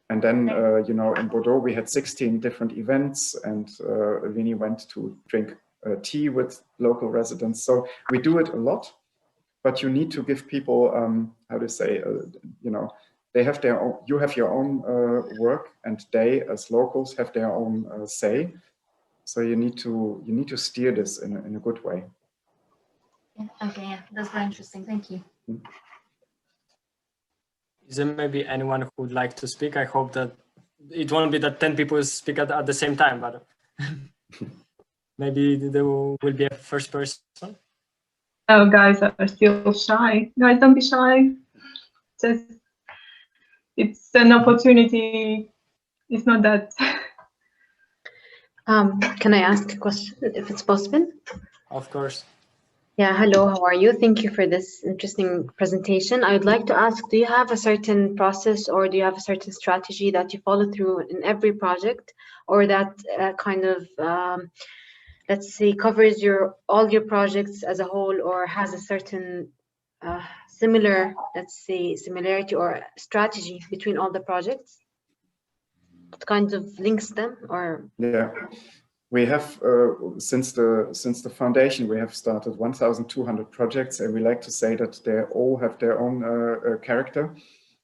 And then, you know, in Bordeaux, we had 16 different events, and Vinny went to drink tea with local residents. So we do it a lot, but you need to give people, how to say, you know, they have their own, you have your own work, and they, as locals, have their own say. So you need to steer this in a good way. Yeah, okay, yeah, that's very interesting. Thank you. Is there maybe anyone who would like to speak? I hope that it won't be that 10 people speak at the same time, but maybe there will be a first person. Oh, guys are still shy. Guys, don't be shy. Just, it's an opportunity. It's not that. Can I ask a question if it's possible? Of course. Yeah, hello, how are you? Thank you for this interesting presentation. I would like to ask, do you have a certain process, or do you have a certain strategy that you follow through in every project, or that kind of, let's say, covers all your projects as a whole, or has a certain similar, let's say, similarity or strategy between all the projects? It kind of links them, or? Yeah. We have, since the foundation, we have started 1,200 projects, and we like to say that they all have their own character.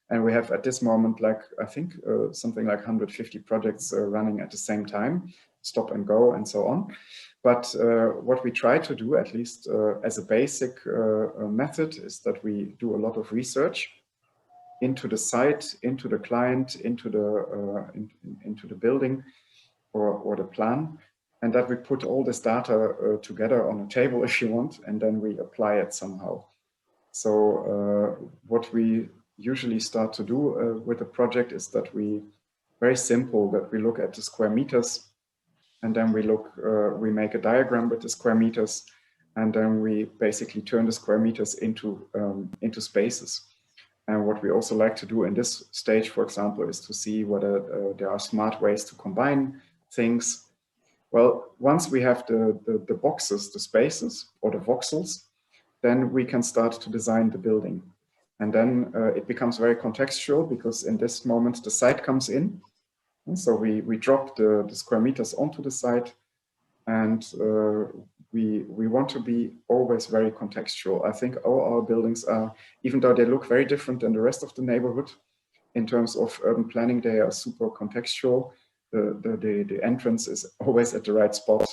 And we have at this moment, like, I think something like 150 projects running at the same time, stop and go and so on. But what we try to do, at least as a basic method, is that we do a lot of research into the site, into the client, into the building or the plan. And that we put all this data together on a table, if you want, and then we apply it somehow. So what we usually start to do with a project is that very simple, that we look at the square meters, and then we make a diagram with the square meters, and then we basically turn the square meters into spaces. And what we also like to do in this stage, for example, is to see whether there are smart ways to combine things. Well, once we have the boxes, the spaces, or the voxels, then we can start to design the building. And then it becomes very contextual, because in this moment the site comes in. And so we drop the square meters onto the site, and we want to be always very contextual. I think all our buildings are, even though they look very different than the rest of the neighborhood, in terms of urban planning, they are super contextual. The entrance is always at the right spot,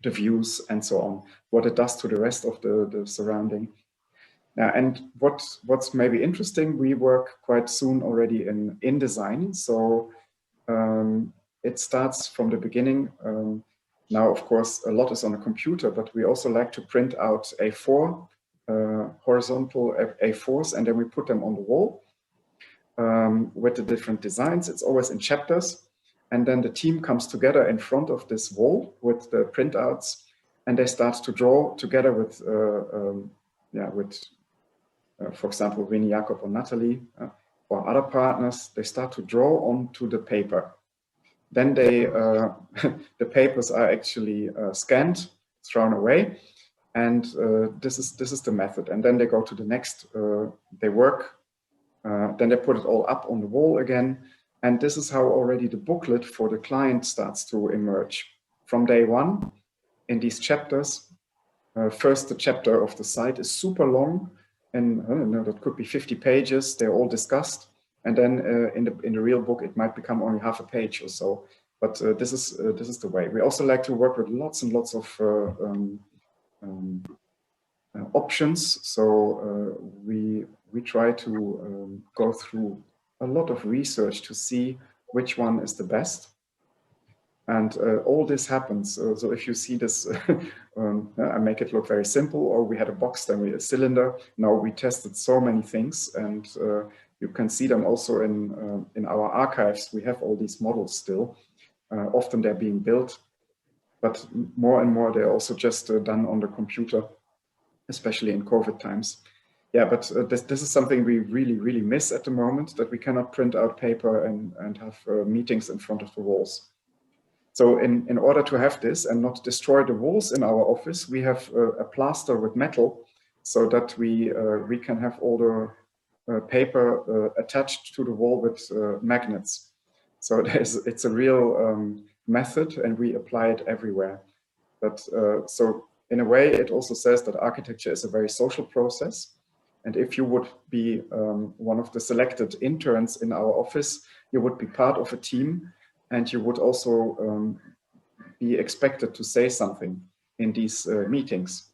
the views and so on, what it does to the rest of the surrounding. And what's maybe interesting, we work quite soon already in design. So it starts from the beginning. Now, of course, a lot is on a computer, but we also like to print out A4, horizontal A4s, and then we put them on the wall with the different designs. It's always in chapters. And then the team comes together in front of this wall with the printouts, and they start to draw together with, for example, Vinny, Jakob, or Natalie, or other partners. They start to draw onto the paper. Then the papers are actually scanned, thrown away, and this is the method. And then they go to the next. They work. Then they put it all up on the wall again. And this is how already the booklet for the client starts to emerge. From day one, in these chapters, first the chapter of the site is super long, and I don't know, that could be 50 pages, they're all discussed. And then in the real book, it might become only half a page or so. But this is the way. We also like to work with lots and lots of options. So we try to go through a lot of research to see which one is the best. And all this happens. So if you see this, I make it look very simple, or we had a box, then a cylinder. Now we tested so many things, and you can see them also in our archives. We have all these models still. Often they're being built, but more and more they're also just done on the computer, especially in COVID times. Yeah, but this is something we really miss at the moment, that we cannot print out paper and have meetings in front of the walls. So in order to have this and not destroy the walls in our office, we have a plaster with metal so that we can have all the paper attached to the wall with magnets. So it's a real method, and we apply it everywhere. But so in a way, it also says that architecture is a very social process. And if you would be one of the selected interns in our office, you would be part of a team, and you would also be expected to say something in these meetings.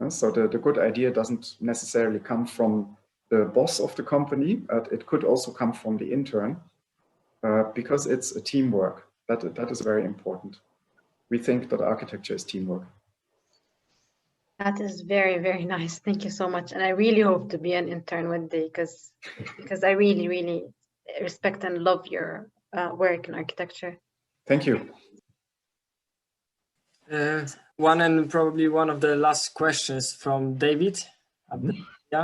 So the good idea doesn't necessarily come from the boss of the company. It could also come from the intern, because it's a teamwork. That is very important. We think that architecture is teamwork. That is very, very nice. Thank you so much. And I really hope to be an intern one day, because I really, really respect and love your work in architecture. Thank you. One and probably one of the last questions from David.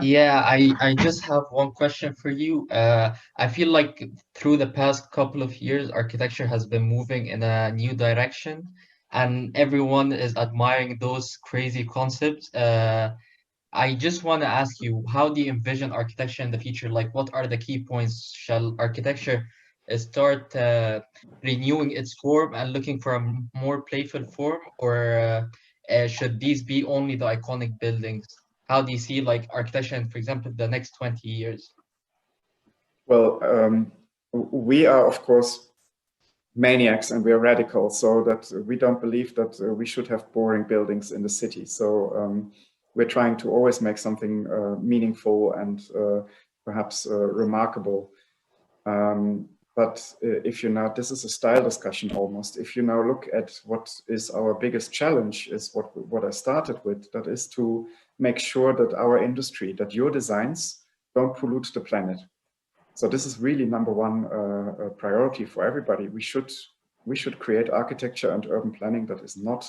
Yeah, I just have one question for you. I feel like through the past couple of years, architecture has been moving in a new direction, and everyone is admiring those crazy concepts. I just want to ask you, how do you envision architecture in the future? Like, what are the key points? Shall architecture start renewing its form and looking for a more playful form, or should these be only the iconic buildings? How do you see like architecture in, for example, the next 20 years? Well, we are, of course, maniacs, and we are radical, so that we don't believe that we should have boring buildings in the city. So we're trying to always make something meaningful and perhaps remarkable. But if you now, this is a style discussion almost. If you now look at what is our biggest challenge, is what I started with, that is to make sure that our industry, that your designs don't pollute the planet. So this is really number one priority for everybody. We should create architecture and urban planning that is not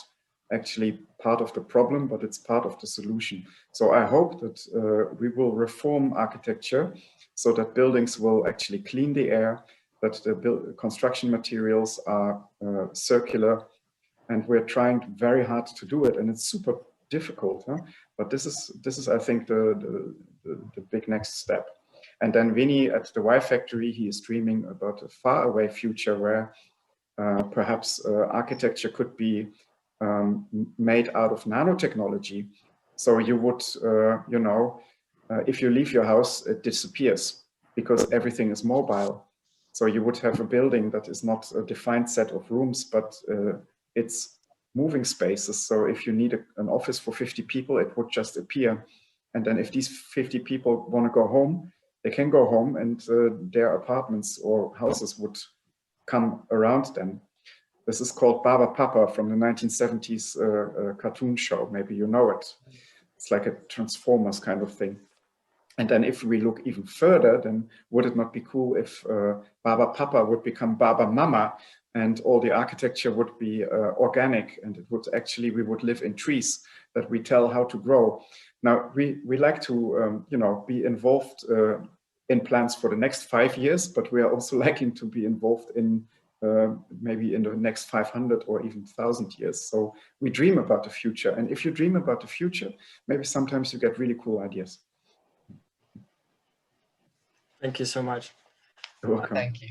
actually part of the problem, but it's part of the solution. So I hope that we will reform architecture so that buildings will actually clean the air, that the construction materials are circular, and we're trying very hard to do it, and it's super difficult, huh? But this is I think the big next step. And then Vinny at the Y Factory, he is dreaming about a faraway future where perhaps architecture could be made out of nanotechnology. So you would, you know, if you leave your house, it disappears because everything is mobile. So you would have a building that is not a defined set of rooms, but it's moving spaces. So if you need an office for 50 people, it would just appear. And then if these 50 people want to go home, they can go home, and their apartments or houses would come around them. This is called Baba Papa from the 1970s cartoon show. Maybe you know it. It's like a Transformers kind of thing. And then if we look even further, then would it not be cool if Baba Papa would become Baba Mama, and all the architecture would be organic, and it would actually, we would live in trees that we tell how to grow. Now, we like to, you know, be involved in plans for the next 5 years, but we are also liking to be involved in maybe in the next 500 or even 1,000 years. So we dream about the future. And if you dream about the future, maybe sometimes you get really cool ideas. Thank you so much. You're welcome. Thank you.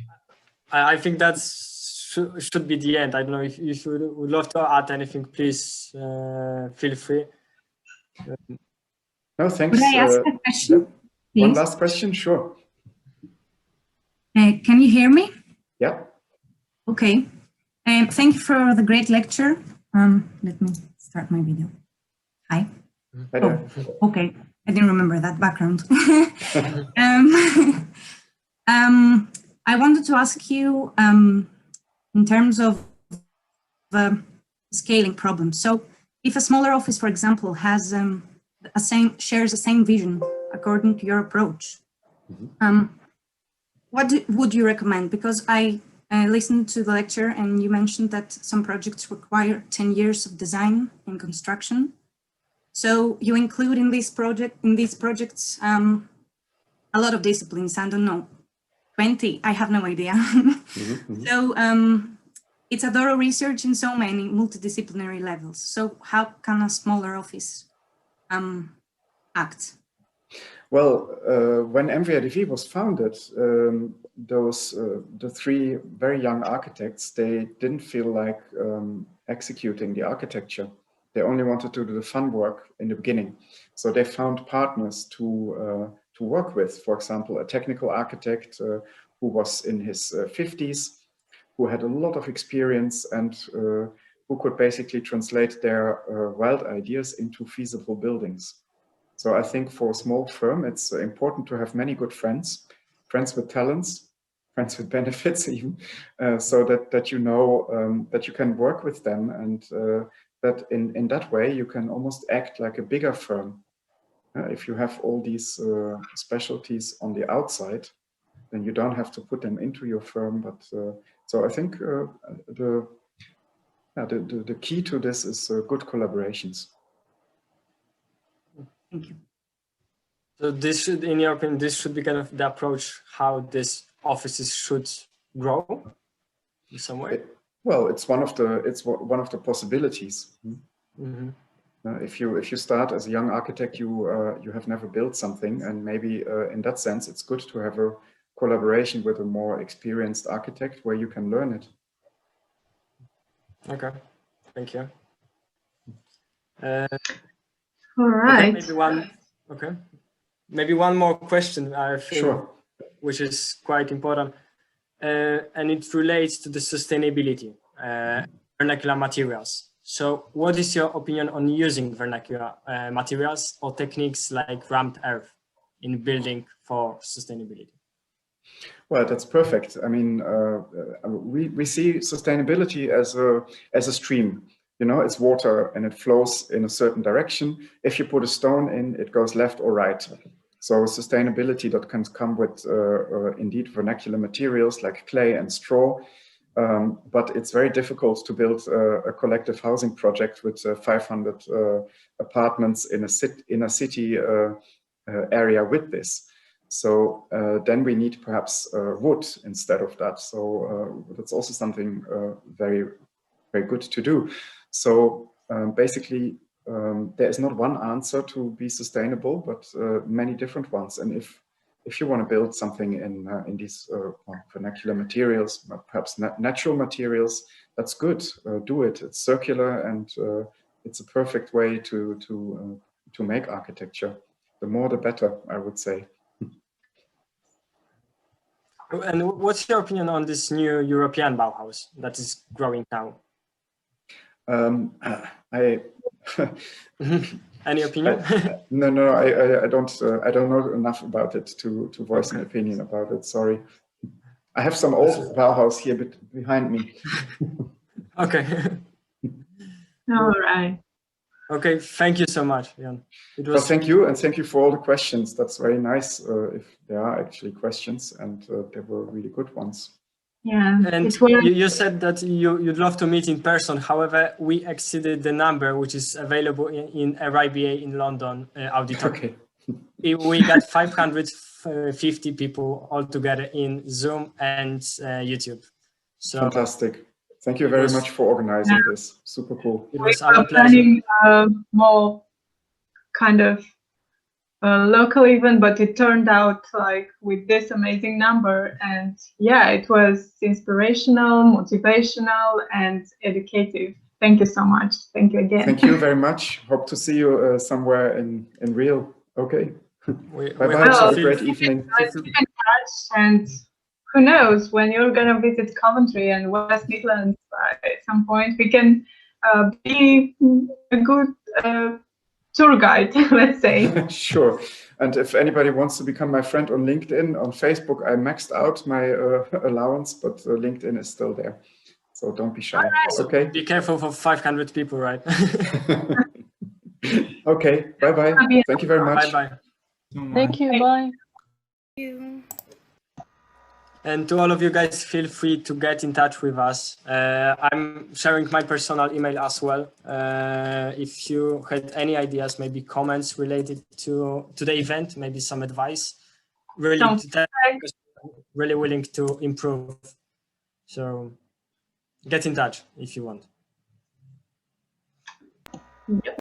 I think that should be the end. I don't know if you would love to add anything, please feel free. No, thanks. Could I ask a question? Yeah. One last question, sure. Can you hear me? Yeah. Okay. Thank you for the great lecture. Let me start my video. Hi. Oh, okay. I didn't remember that background. I wanted to ask you in terms of scaling problems. So if a smaller office, for example, has shares the same vision according to your approach, what would you recommend? Because I listened to the lecture and you mentioned that some projects require 10 years of design and construction. So you include in these projects a lot of disciplines. I don't know, 20. I have no idea. So it's a thorough research in so many multidisciplinary levels. So how can a smaller office act? Well, when MVRDV was founded, the three very young architects, they didn't feel like executing the architecture. They only wanted to do the fun work in the beginning. So they found partners to work with. For example, a technical architect who was in his 50s, who had a lot of experience and who could basically translate their wild ideas into feasible buildings. So I think for a small firm, it's important to have many good friends, friends with talents, friends with benefits even, so that you know that you can work with them, and that in that way you can almost act like a bigger firm. If you have all these specialties on the outside, then you don't have to put them into your firm. But so I think the key to this is good collaborations. Thank you. So this should, in your opinion, this should be kind of the approach how these offices should grow in some way. Well, it's one of the possibilities. Mm-hmm. If you start as a young architect, you have never built something, and maybe in that sense, it's good to have a collaboration with a more experienced architect where you can learn it. Okay, thank you. All right. Okay, maybe one more question, I think, sure, which is quite important, and it relates to the sustainability, vernacular materials. So what is your opinion on using vernacular materials or techniques like ramped earth in building for sustainability? Well, that's perfect. I mean, we see sustainability as a stream. You know, it's water and it flows in a certain direction. If you put a stone in, it goes left or right. So sustainability that can come with indeed vernacular materials like clay and straw. But it's very difficult to build a collective housing project with 500 apartments in a city area with this. So then we need perhaps wood instead of that. So that's also something very, very good to do. So basically, there is not one answer to be sustainable, but many different ones. And if you want to build something in these vernacular materials, perhaps natural materials, that's good. Do it. It's circular, and it's a perfect way to make architecture. The more, the better, I would say. And what's your opinion on this new European Bauhaus that is growing now? Any opinion? No, I don't know enough about it to voice an opinion about it. Sorry, I have some old Bauhaus here behind me. Okay. All right. Okay, thank you so much, Jan. It was. Well, thank you, and thank you for all the questions. That's very nice. If there are actually questions, and they were really good ones. Yeah, and you said that you'd love to meet in person. However, we exceeded the number which is available in RIBA in London auditorium. Okay. We got 550 people altogether in Zoom and YouTube. So fantastic. Thank you very much for organizing this. Super cool. It was our pleasure. More kind of local event, but it turned out like with this amazing number, and yeah, it was inspirational, motivational, and educative. Thank you so much. Thank you again. Thank you very much. Hope to see you somewhere in Rio. Okay. Bye-bye. Have a great evening. Let's keep in touch, and who knows, when you're gonna visit Coventry and West Midlands at some point, we can be a good tour guide, let's say. Sure. And if anybody wants to become my friend on LinkedIn, on Facebook, I maxed out my allowance, but LinkedIn is still there. So don't be shy. Right. Okay. Be careful for 500 people, right? Okay. Bye-bye. Thank you very much. Bye-bye. Thank you. Bye. Thank you. And to all of you guys, feel free to get in touch with us. I'm sharing my personal email as well. If you had any ideas, maybe comments related to the event, maybe some advice, really willing to improve. So get in touch if you want.